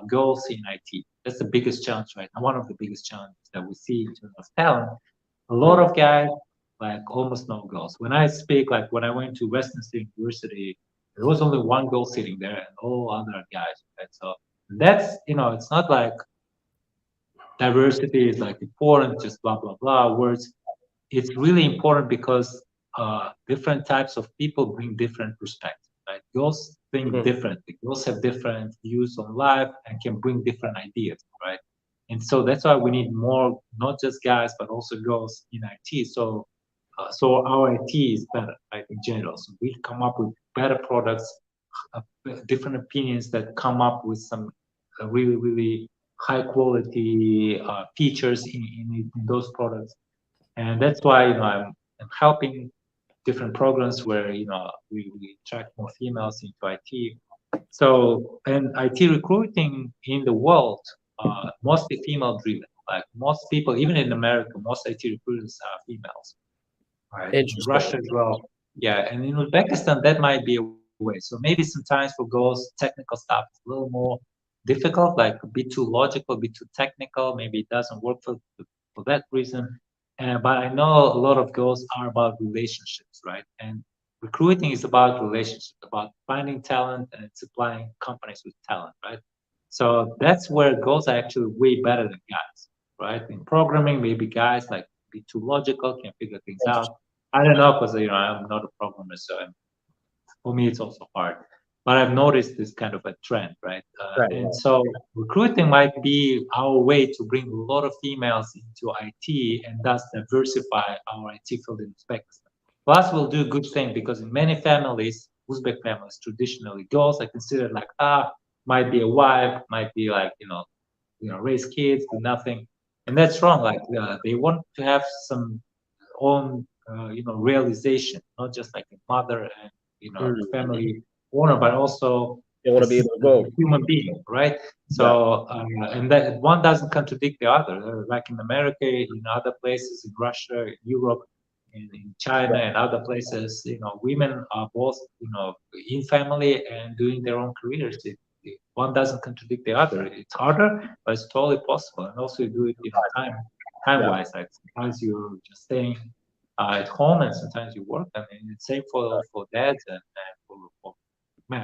girls in IT. That's the biggest challenge right now. One of the biggest challenges that we see in terms of talent. A lot of guys, like almost no girls. When I speak, like when I went to Western State University, there was only one girl sitting there, and all other guys. Right? So that's it's not like diversity is like important, just blah blah blah words. It's really important because different types of people bring different perspectives, right? Girls think differently. Girls have different views on life and can bring different ideas, right? And so that's why we need more, not just guys, but also girls in IT. So our IT is better, right, in general. So we come up with better products, different opinions that come up with some really high quality features in those products. And that's why I'm helping different programs where we attract more females into IT. So, and IT recruiting in the world mostly female driven. Like most people, even in America, most IT recruiters are females. Right. In Russia as well. Yeah, and in Uzbekistan that might be a way. So maybe sometimes for girls, technical stuff is a little more difficult, like a bit too logical, a bit too technical. Maybe it doesn't work for that reason. But I know a lot of girls are about relationships, right? And recruiting is about relationships, about finding talent and supplying companies with talent, right? So that's where girls are actually way better than guys, right? In programming, maybe guys like be too logical, can figure things out. I don't know because I'm not a programmer, so for me it's also hard. But I've noticed this kind of a trend, right? And so recruiting might be our way to bring a lot of females into IT and thus diversify our IT field in Uzbekistan. Plus, we'll do a good thing because in many families, Uzbek families traditionally, girls are considered like, might be a wife, might be like, raise kids, do nothing. And that's wrong. Like they want to have some own, realization, not just like a mother and, family owner, but also They want to be able to go. a human being, right? So, and that one doesn't contradict the other. Like in America, in other places, in Russia, in Europe, in China, and other places, women are both, in family and doing their own careers. One doesn't contradict the other. It's harder, but it's totally possible. And also, you do it, time-wise. Like sometimes you're just staying at home, and sometimes you work. I mean, it's same for dads and for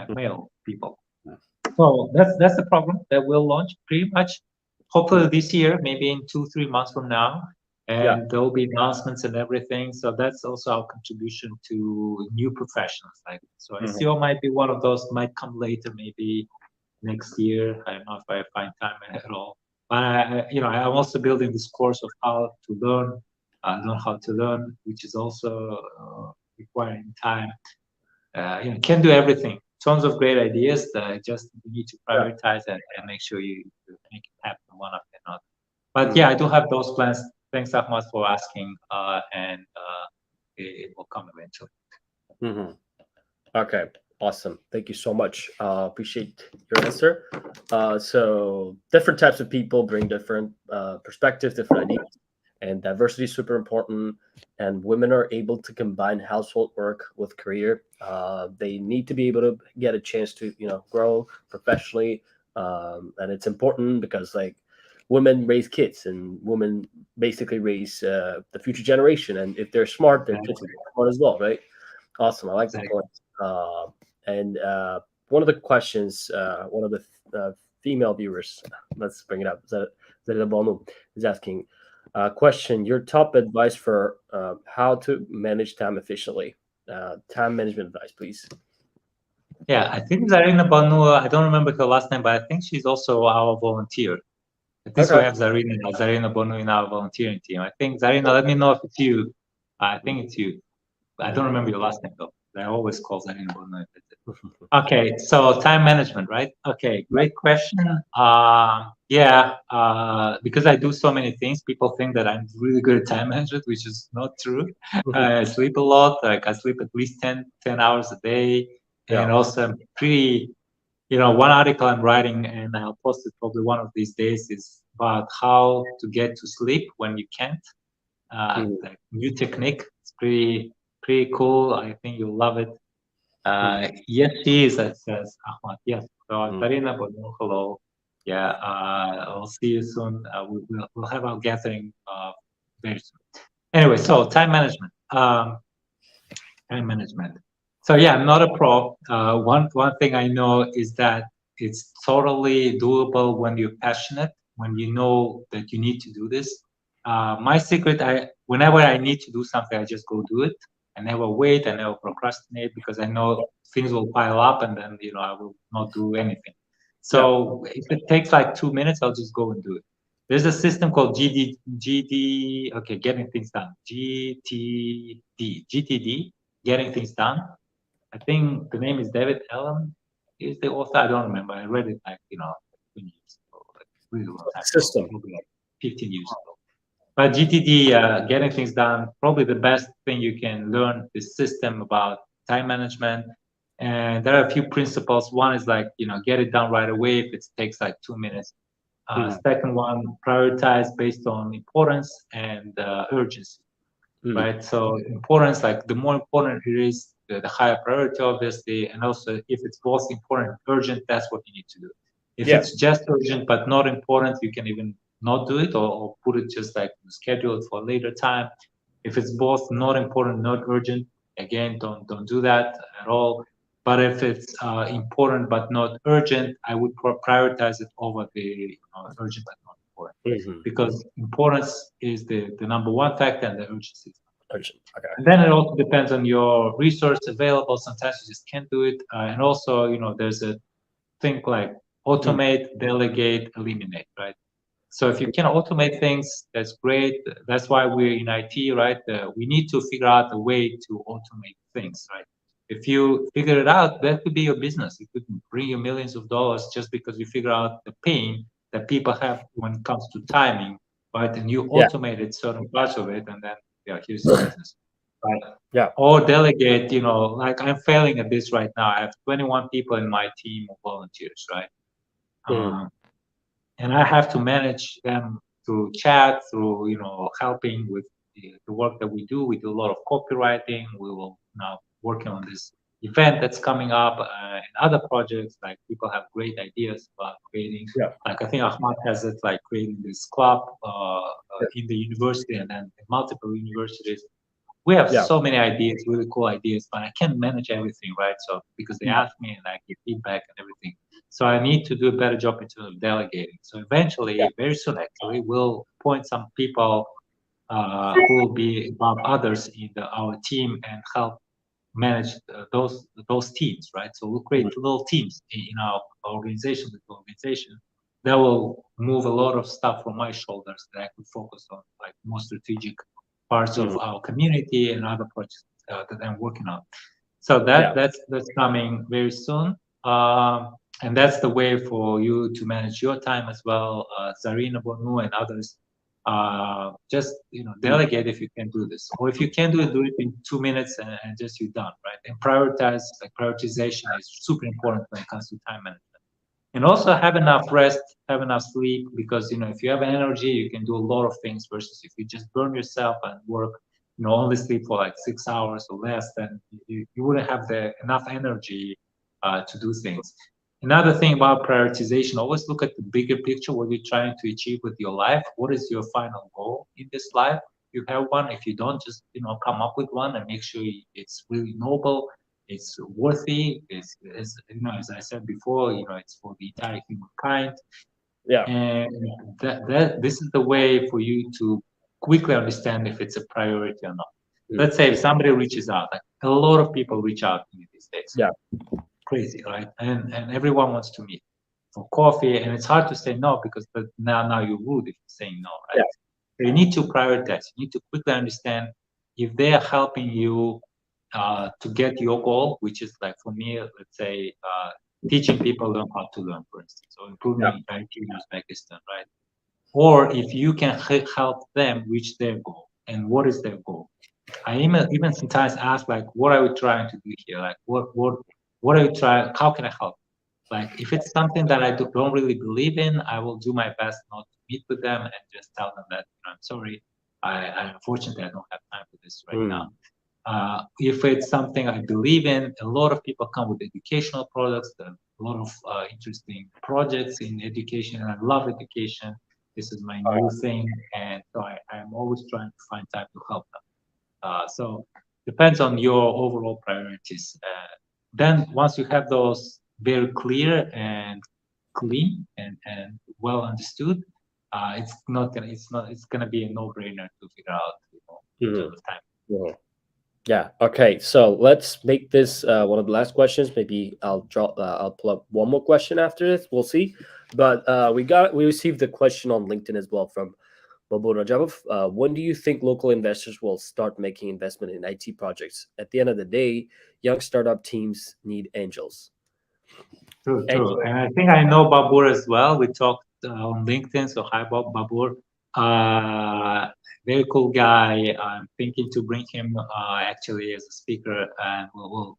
male people. So that's the program that we'll launch pretty much, hopefully this year, maybe in 2-3 months from now, and there will be announcements and everything. So that's also our contribution to new professionals. Like so, SEO might be one of those. Might come later, maybe next year. I don't know if I find time at all. But I'm also building this course of how to learn how to learn, which is also requiring time. Can't do everything. Tons of great ideas that just need to prioritize and make sure you make it happen one after another. But yeah, I do have those plans. Thanks, Ahmad, for asking, and it will come eventually. Okay, awesome. Thank you so much. Appreciate your answer. So different types of people bring different perspectives, different ideas. And diversity is super important. And women are able to combine household work with career. They need to be able to get a chance to, grow professionally. And it's important because like women raise kids and women basically raise the future generation. And if they're smart, their kids will be smart as well, right? Awesome. I like the point. And one of the questions, one of the female viewers, let's bring it up, Zarina Banu, is asking, question, your top advice for how to manage time efficiently. Time management advice, please. Yeah, I think Zarina Banu, I don't remember her last name, but I think she's also our volunteer. I think we have Zarina Banu in our volunteering team. I think, Zarina, let me know if it's you. I think it's you. I don't remember your last name, though. I always call Zarina Banu. Okay, so time management, right? Okay, great question. Because I do so many things, people think that I'm really good at time management, which is not true. I sleep a lot. Like I sleep at least 10 hours a day. And also I'm pretty, one article I'm writing, and I'll post it probably one of these days, is about how to get to sleep when you can't. Like new technique. It's pretty cool. I think you'll love it. Yes, she is, says Ahmad. Yes. So, Tarina, hello. Yeah, I'll see you soon. We'll have our gathering very soon. Anyway, so time management. So yeah, I'm not a pro. One thing I know is that it's totally doable when you're passionate, when you know that you need to do this. My secret, whenever I need to do something, I just go do it. I never wait. I never procrastinate because I know things will pile up, and then I will not do anything. So if it takes like 2 minutes, I'll just go and do it. There's a system called GTD. Okay, getting things done. GTD, getting things done. I think the name is David Allen. Is the author? I don't remember. I read it like 20 years ago, like really long time ago, probably like 15 years ago. But GTD, getting things done, probably the best thing you can learn this system about time management. And there are a few principles. One is like, get it done right away if it takes like 2 minutes. Second one, prioritize based on importance and urgency, right? So importance, like the more important it is, the higher priority, obviously. And also if it's both important and urgent, that's what you need to do. If it's just urgent but not important, you can even not do it or put it just like schedule it for a later time. If it's both not important, not urgent, again, don't do that at all. But if it's important but not urgent, I would prioritize it over the urgent but not important, because importance is the number one factor and the urgency is urgent. Okay. And then it also depends on your resource available. Sometimes you just can't do it, and also there's a thing like automate, delegate, eliminate, right? So if you can automate things, that's great. That's why we're in IT, right? We need to figure out a way to automate things, right? If you figure it out, that could be your business. It could bring you millions of dollars just because you figure out the pain that people have when it comes to timing, right? And you automated certain parts of it, and then here's your business, right? Yeah. Or delegate, like I'm failing at this right now. I have 21 people in my team of volunteers, right? And I have to manage them through chat, through helping with the work that we do. We do a lot of copywriting. We will now working on this event that's coming up and other projects. Like people have great ideas about creating. Like I think Ahmad has it, like creating this club in the university and then in multiple universities. We have so many ideas, really cool ideas, but I can't manage everything, right? So because they ask me and I give feedback and everything. So I need to do a better job in terms of delegating. So eventually, very soon actually, we'll appoint some people who will be above others in our team and help manage those teams, right? So we'll create little teams in our organization, that will move a lot of stuff from my shoulders that I could focus on, like more strategic parts of our community and other projects that I'm working on. So that's coming very soon. And that's the way for you to manage your time as well. Zarina Bonu and others, just delegate if you can do this, or if you can do it in 2 minutes and just you're done, right? And prioritize. Like prioritization is super important when it comes to time management. And also have enough rest, have enough sleep, because if you have energy, you can do a lot of things. Versus if you just burn yourself and work, only sleep for like 6 hours or less, then you wouldn't have enough energy to do things. Another thing about prioritization: always look at the bigger picture. What you're trying to achieve with your life. What is your final goal in this life? You have one. If you don't, just come up with one and make sure it's really noble. It's worthy. It's as I said before, it's for the entire humankind. Yeah. And this is the way for you to quickly understand if it's a priority or not. Let's say if somebody reaches out, like a lot of people reach out to me these days. Yeah. Crazy, right? And everyone wants to meet for coffee, and it's hard to say no because now you're rude if you're saying no, right? So you need to prioritize. You need to quickly understand if they are helping you to get your goal, which is like for me, let's say teaching people learn how to learn, for instance, or improving IT in Uzbekistan, right? Or if you can help them reach their goal, and what is their goal? I even sometimes ask, like, what are we trying to do here? Like, what are you trying? How can I help? Like, if it's something that I don't really believe in, I will do my best not to meet with them and just tell them that I'm sorry. I unfortunately I don't have time for this right now. If it's something I believe in, a lot of people come with educational products, a lot of interesting projects in education, and I love education. This is my new thing, and so I'm always trying to find time to help them. So depends on your overall priorities. Then once you have those very clear and clean and well understood, it's gonna be a no-brainer to figure out in terms of time. Yeah. Okay. So let's make this one of the last questions. Maybe I'll pull up one more question after this. We'll see. But we received a question on LinkedIn as well from Bobo Rajabov. When do you think local investors will start making investment in IT projects? At the end of the day, young startup teams need angels. True. And I think I know Babur as well. We talked on LinkedIn. So hi, Babur. Very cool guy. I'm thinking to bring him actually as a speaker, and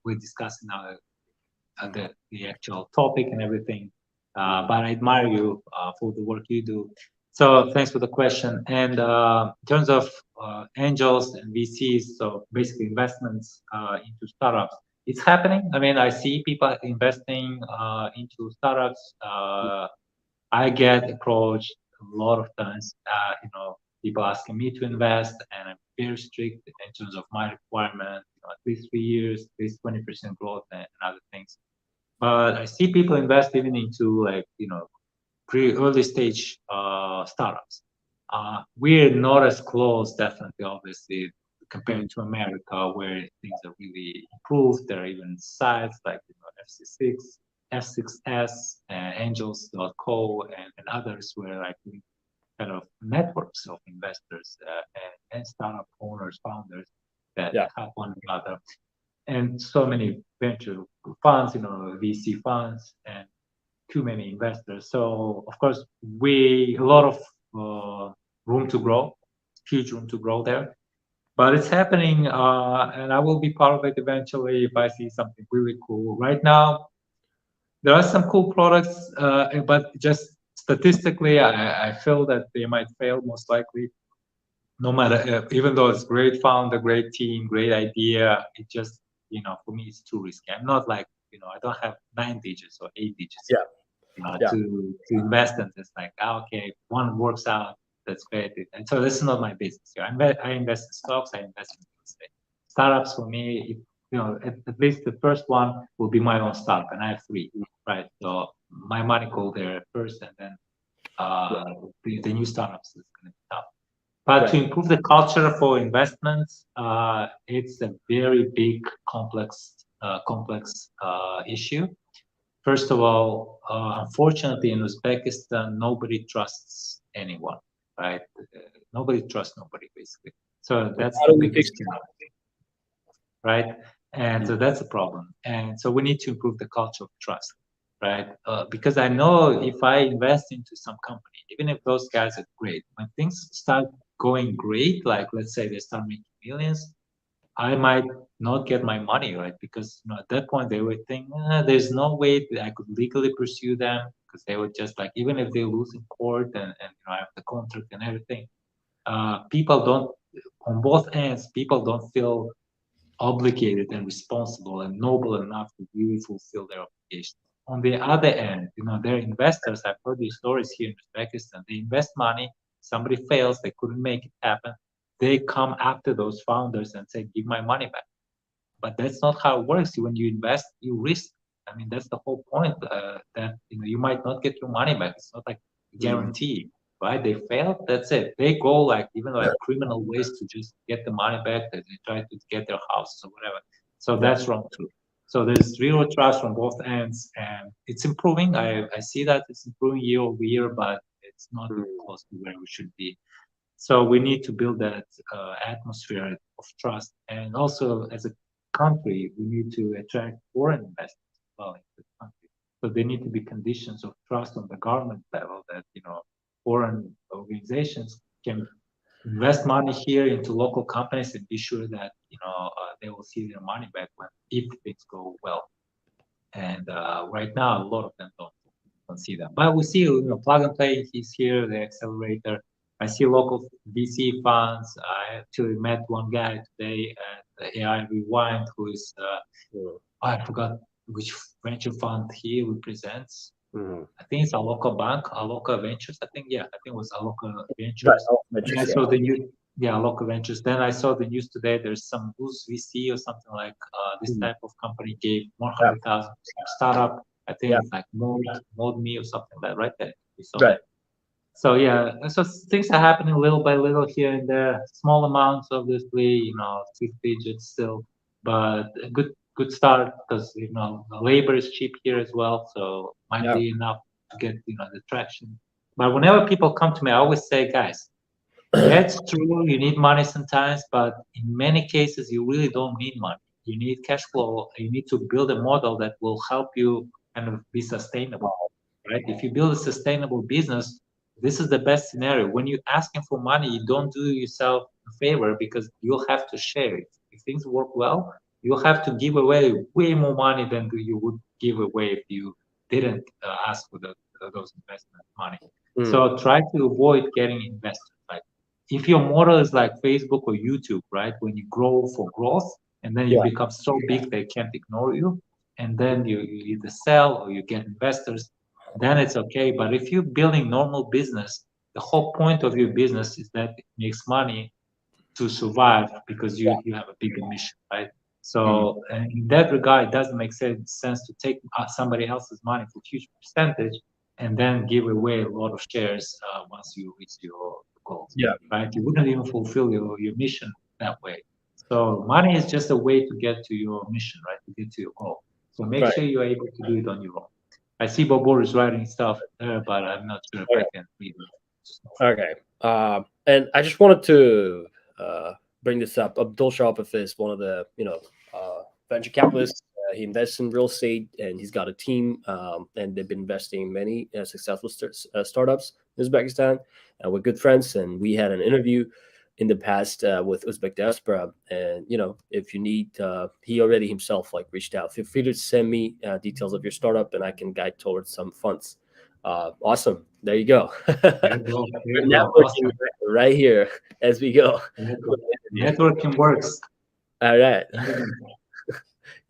we're discussing now the actual topic and everything. But I admire you for the work you do. So thanks for the question. And in terms of angels and VCs, so basically investments into startups, it's happening. I mean, I see people investing into startups. I get approached a lot of times. People asking me to invest, and I'm very strict in terms of my requirement. At least 3 years, at least 20% growth, and other things. But I see people invest even into pre-early stage startups. We're not as close, definitely, obviously, compared to America, where things are really improved. There are even sites like FC6, F6S, Angels.co, and others where kind of networks of investors and startup owners, founders that help one another. and so many venture funds, VC funds, and too many investors. So of course, a lot of room to grow, huge room to grow there. But it's happening, and I will be part of it eventually if I see something really cool. Right now, there are some cool products, but just statistically, I feel that they might fail most likely. No matter, even though it's great founder, great team, great idea, it just, for me, it's too risky. I'm not like, I don't have 9 digits or 8 digits to invest in this. Like, okay, one works out, that's great. And so this is not my business. I invest in stocks, I invest in real estate. Startups for me, at least the first one will be my own startup, and I have 3, right? So my money go there first, and then the new startups is going to be tough. But to improve the culture for investments, it's a very big, complex issue. First of all, unfortunately, in Uzbekistan, nobody trusts anyone, right? Nobody trusts nobody, basically. So that's the biggest challenge, right? And so that's a problem. And so we need to improve the culture of trust, right? Because I know if I invest into some company, even if those guys are great, when things start going great, like let's say they start making millions, I might not get my money, right? Because at that point they would think there's no way that I could legally pursue them, because they would just like, even if they lose in court and I have the contract and everything, people don't, on both ends, people don't feel obligated and responsible and noble enough to really fulfill their obligations. On the other end, they're investors. I've heard these stories here in Uzbekistan. They invest money, somebody fails, they couldn't make it happen. They come after those founders and say, give my money back. But that's not how it works. When you invest, you risk. I mean, that's the whole point, that you might not get your money back. It's not like guarantee, right? They failed, that's it. They go like even like criminal ways to just get the money back. That they try to get their houses or whatever. So that's wrong too. So there's zero trust from both ends, and it's improving. I see that it's improving year over year, but it's not close to where we should be. So we need to build that atmosphere of trust, and also as a country, we need to attract foreign investors as well into the country. So there need to be conditions of trust on the government level that foreign organizations can invest money here into local companies and be sure that they will see their money back if things go well. And right now, a lot of them don't see that. But we see, plug and play. He's here, the accelerator. I see local VC funds. I actually met one guy today at the AI Rewind, who is I forgot which venture fund he represents. I think it's Aloka Bank, Aloka Ventures. I think it was Aloka Ventures. And I saw the new, Aloka Ventures. Then I saw the news today. There's some Uz VC or something like this type of company gave 100,000 startup. I think it's like Mode Me or something like that, right there. Right. So so things are happening little by little here and there. Small amounts, obviously, 6 digits still, but a good start, because labor is cheap here as well, so might be enough to get the traction. But whenever people come to me, I always say, guys, that's true, you need money sometimes, but in many cases you really don't need money. You need cash flow. You need to build a model that will help you kind of be sustainable, right? If you build a sustainable business, this is the best scenario. When you're asking for money, you don't do yourself a favor, because you'll have to share it. If things work well, you'll have to give away way more money than you would give away if you didn't ask for those investment money. So try to avoid getting investors. Like, if your model is like Facebook or YouTube, right? When you grow for growth, and then you become so big they can't ignore you, and then you either sell or you get investors, then it's okay. But if you're building normal business, the whole point of your business is that it makes money to survive, because you have a bigger mission, right? So in that regard, it doesn't make sense to take somebody else's money for a huge percentage and then give away a lot of shares once you reach your goals, right? You wouldn't even fulfill your mission that way. So money is just a way to get to your mission, right? To get to your goal. So make sure you're able to do it on your own. I see Bobor is writing stuff there, but I'm not sure if I can read it. Okay. And I just wanted to bring this up. Abdul Sharapov is one of the venture capitalist. He invests in real estate, and he's got a team, and they've been investing in many successful startups in Uzbekistan. We're good friends, and we had an interview in the past with Uzbek Diaspora. And if you need, he already himself reached out. Feel free to send me details of your startup, and I can guide towards some funds. Awesome. There you go. There you go. We're networking right here as we go. Networking works. All right.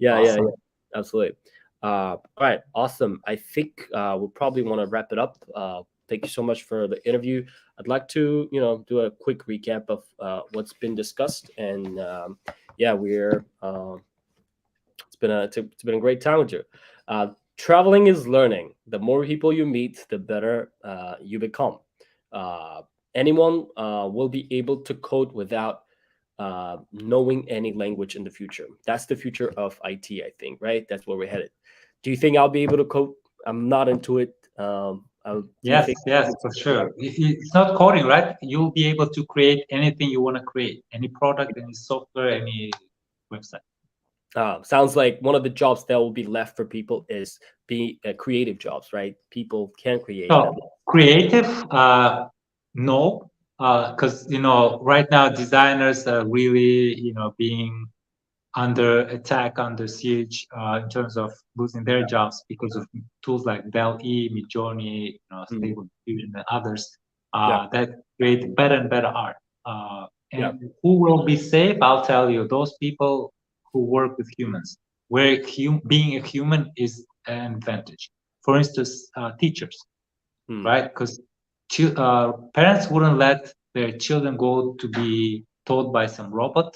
Yeah, Awesome. yeah, absolutely. All right, awesome. I think we'll probably want to wrap it up. Thank you so much for the interview. I'd like to, do a quick recap of what's been discussed, and yeah, it's been a great time with you. Traveling is learning. The more people you meet, the better you become. Anyone will be able to code without knowing any language in the future. That's the future of IT, I think, right? That's where we're headed. Do you think I'll be able to code? I'm not into it. Yes, for sure. It's not coding, right? You'll be able to create anything you want to create, any product, any software, any website. Sounds like one of the jobs that will be left for people is being creative jobs, right? People can create. Creative, no, because right now designers are really being under attack, under siege in terms of losing their jobs because of tools like Dell-E, Midjourney, Stable Diffusion, and others that create better and better art. And who will be safe? I'll tell you, those people who work with humans, where being a human is an advantage. For instance, teachers, right? Because parents wouldn't let their children go to be taught by some robot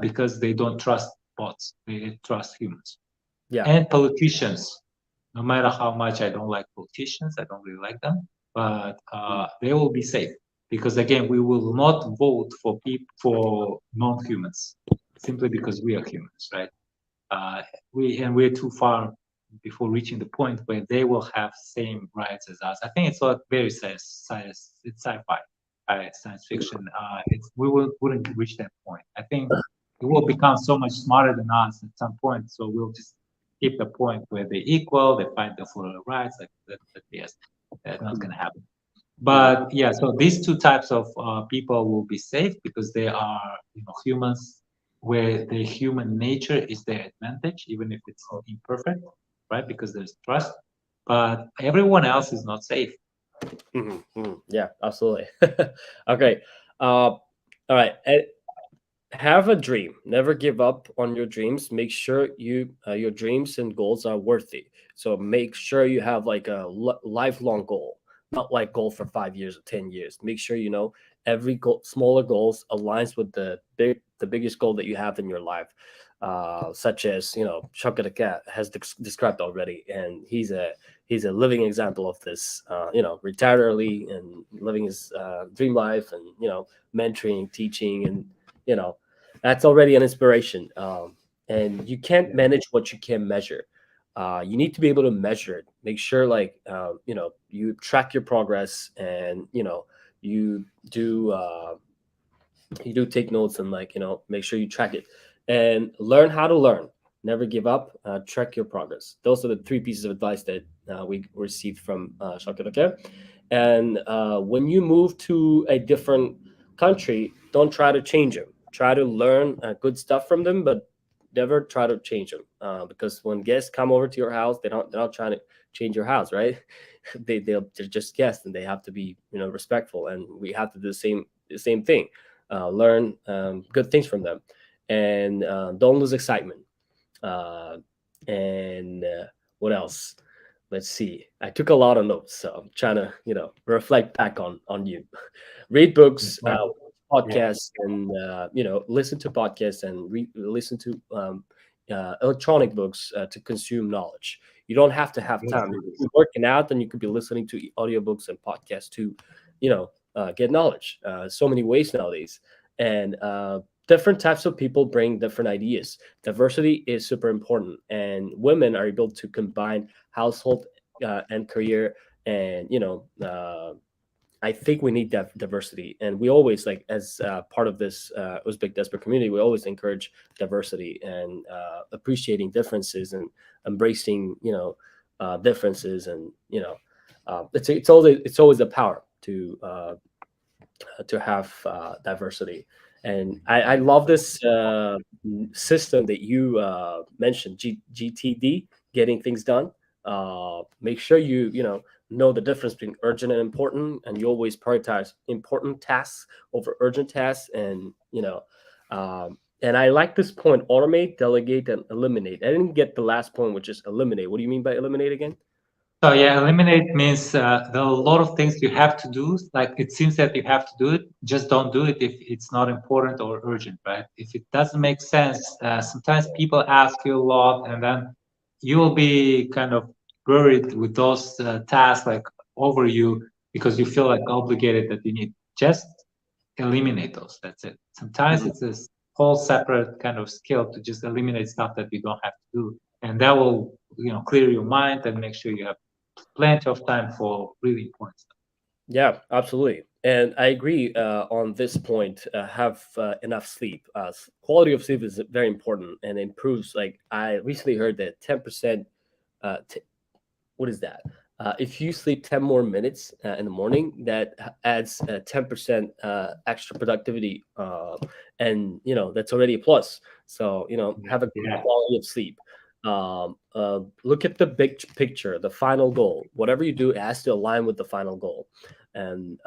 because they don't trust bots, they trust humans. And politicians, no matter how much I don't like politicians, I don't really like them, but they will be safe because again, we will not vote for non-humans simply because we are humans, right? We're too far before reaching the point where they will have same rights as us. I think it's all very sci-fi, science fiction. We wouldn't reach that point. I think it will become so much smarter than us at some point. So we'll just keep the point where they're equal, they fight for their rights. Yes, that's not going to happen. But yeah, so these two types of people will be safe because they are humans, where the human nature is their advantage, even if it's imperfect, right? Because there's trust. But everyone else is not safe. Yeah, absolutely. Okay. All right. Have a dream. Never give up on your dreams. Make sure your dreams and goals are worthy. So make sure you have like a lifelong goal, not like goal for 5 years or 10 years. Make sure every smaller goals aligns with the biggest goal that you have in your life. Such as Shaka the cat has described already, and he's a living example of this. Retired early and living his dream life, and mentoring, teaching, and that's already an inspiration. And you can't manage what you can't measure. You need to be able to measure it. Make sure you track your progress, and you do take notes, and make sure you track it, and learn how to learn. Never give up. Track your progress. Those are the 3 pieces of advice that we received from Shakir. And when you move to a different country, don't try to change them. Try to learn good stuff from them, but never try to change them. Because when guests come over to your house, they're not trying to change your house, right? They're just guests, and they have to be respectful, and we have to do the same thing. Learn good things from them, and don't lose excitement. And what else? Let's see. I took a lot of notes, so I'm trying to reflect back on you. Read books, podcasts, and listen to podcasts, and listen to electronic books to consume knowledge. You don't have to have time. If you're working out, then you could be listening to audiobooks and podcasts to get knowledge. So many ways nowadays, and different types of people bring different ideas. Diversity is super important, and women are able to combine household and career, and I think we need that diversity, and we always, like, as part of this Uzbek diaspora community, we always encourage diversity and appreciating differences and embracing, differences, and it's always a power to have diversity. And I love this system that you mentioned, GTD, getting things done. Make sure you know the difference between urgent and important, and you always prioritize important tasks over urgent tasks. And I like this point: automate, delegate, and eliminate. I didn't get the last point, which is eliminate. What do you mean by eliminate again? So yeah, eliminate means there are a lot of things you have to do. Like it seems that you have to do it, just don't do it if it's not important or urgent, right? If it doesn't make sense, sometimes people ask you a lot, and then you will be kind of worried with those tasks like over you because you feel like obligated that you need. Just eliminate those. That's it. Sometimes it's a whole separate kind of skill to just eliminate stuff that you don't have to do, and that will clear your mind and make sure you have plenty of time for really important stuff. Yeah, absolutely. And I agree on this point. Have enough sleep. Quality of sleep is very important and improves. Like, I recently heard that 10%. What is that? If you sleep 10 more minutes in the morning, that adds 10% extra productivity. And, that's already a plus. So, have a good quality of sleep. Look at the big picture, the final goal. Whatever you do, it has to align with the final goal. And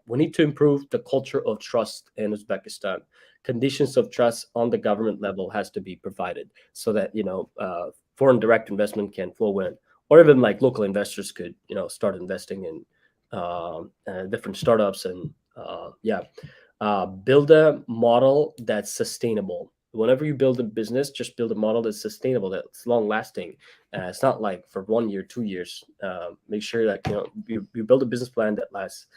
we need to improve the culture of trust in Uzbekistan. Conditions of trust on the government level has to be provided so that foreign direct investment can flow in, or even like local investors could start investing in different startups. And build a model that's sustainable. Whenever you build a business, just build a model that's sustainable, that's long lasting. It's not like for 1 year, 2 years. Make sure that you build a business plan that lasts,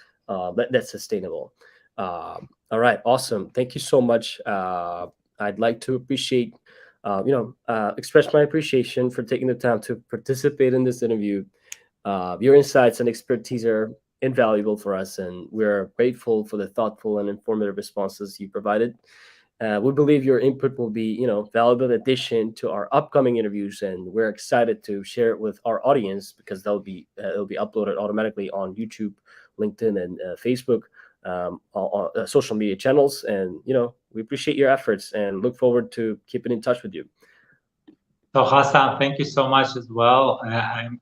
that's sustainable. All right, awesome. Thank you so much. I'd like to express my appreciation for taking the time to participate in this interview. Your insights and expertise are invaluable for us, and we're grateful for the thoughtful and informative responses you provided. We believe your input will be, valuable addition to our upcoming interviews, and we're excited to share it with our audience because it'll be uploaded automatically on YouTube, LinkedIn, and Facebook, on social media channels. And we appreciate your efforts and look forward to keeping in touch with you. So Hassan, thank you so much as well.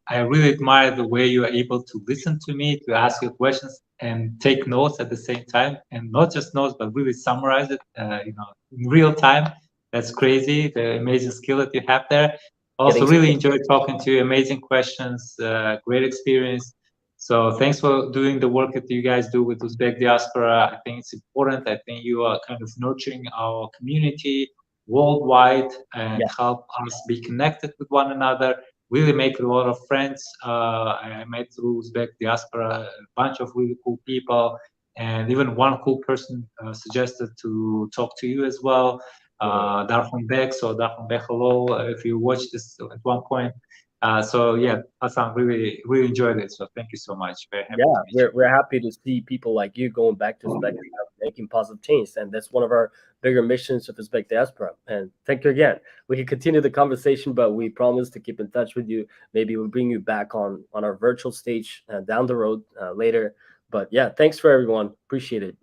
I really admire the way you are able to listen to me, to ask your questions, and take notes at the same time, and not just notes, but really summarize it, in real time. That's crazy, the amazing skill that you have there. Also, really enjoyed talking to you. Amazing questions, great experience. So thanks for doing the work that you guys do with Uzbek Diaspora. I think it's important. I think you are kind of nurturing our community worldwide and help us be connected with one another, really make a lot of friends. I met through Uzbek Diaspora a bunch of really cool people, and even one cool person suggested to talk to you as well, Darhon Bek. So Darhon Bek, hello, if you watch this at one point. So yeah, Hassan, really enjoyed it. So thank you so much. Very happy to meet you. We're happy to see people like you going back to Uzbekistan, making positive change, and that's one of our bigger missions of Uzbek Diaspora. And thank you again. We can continue the conversation, but we promise to keep in touch with you. Maybe we'll bring you back on our virtual stage down the road later. But yeah, thanks for everyone. Appreciate it.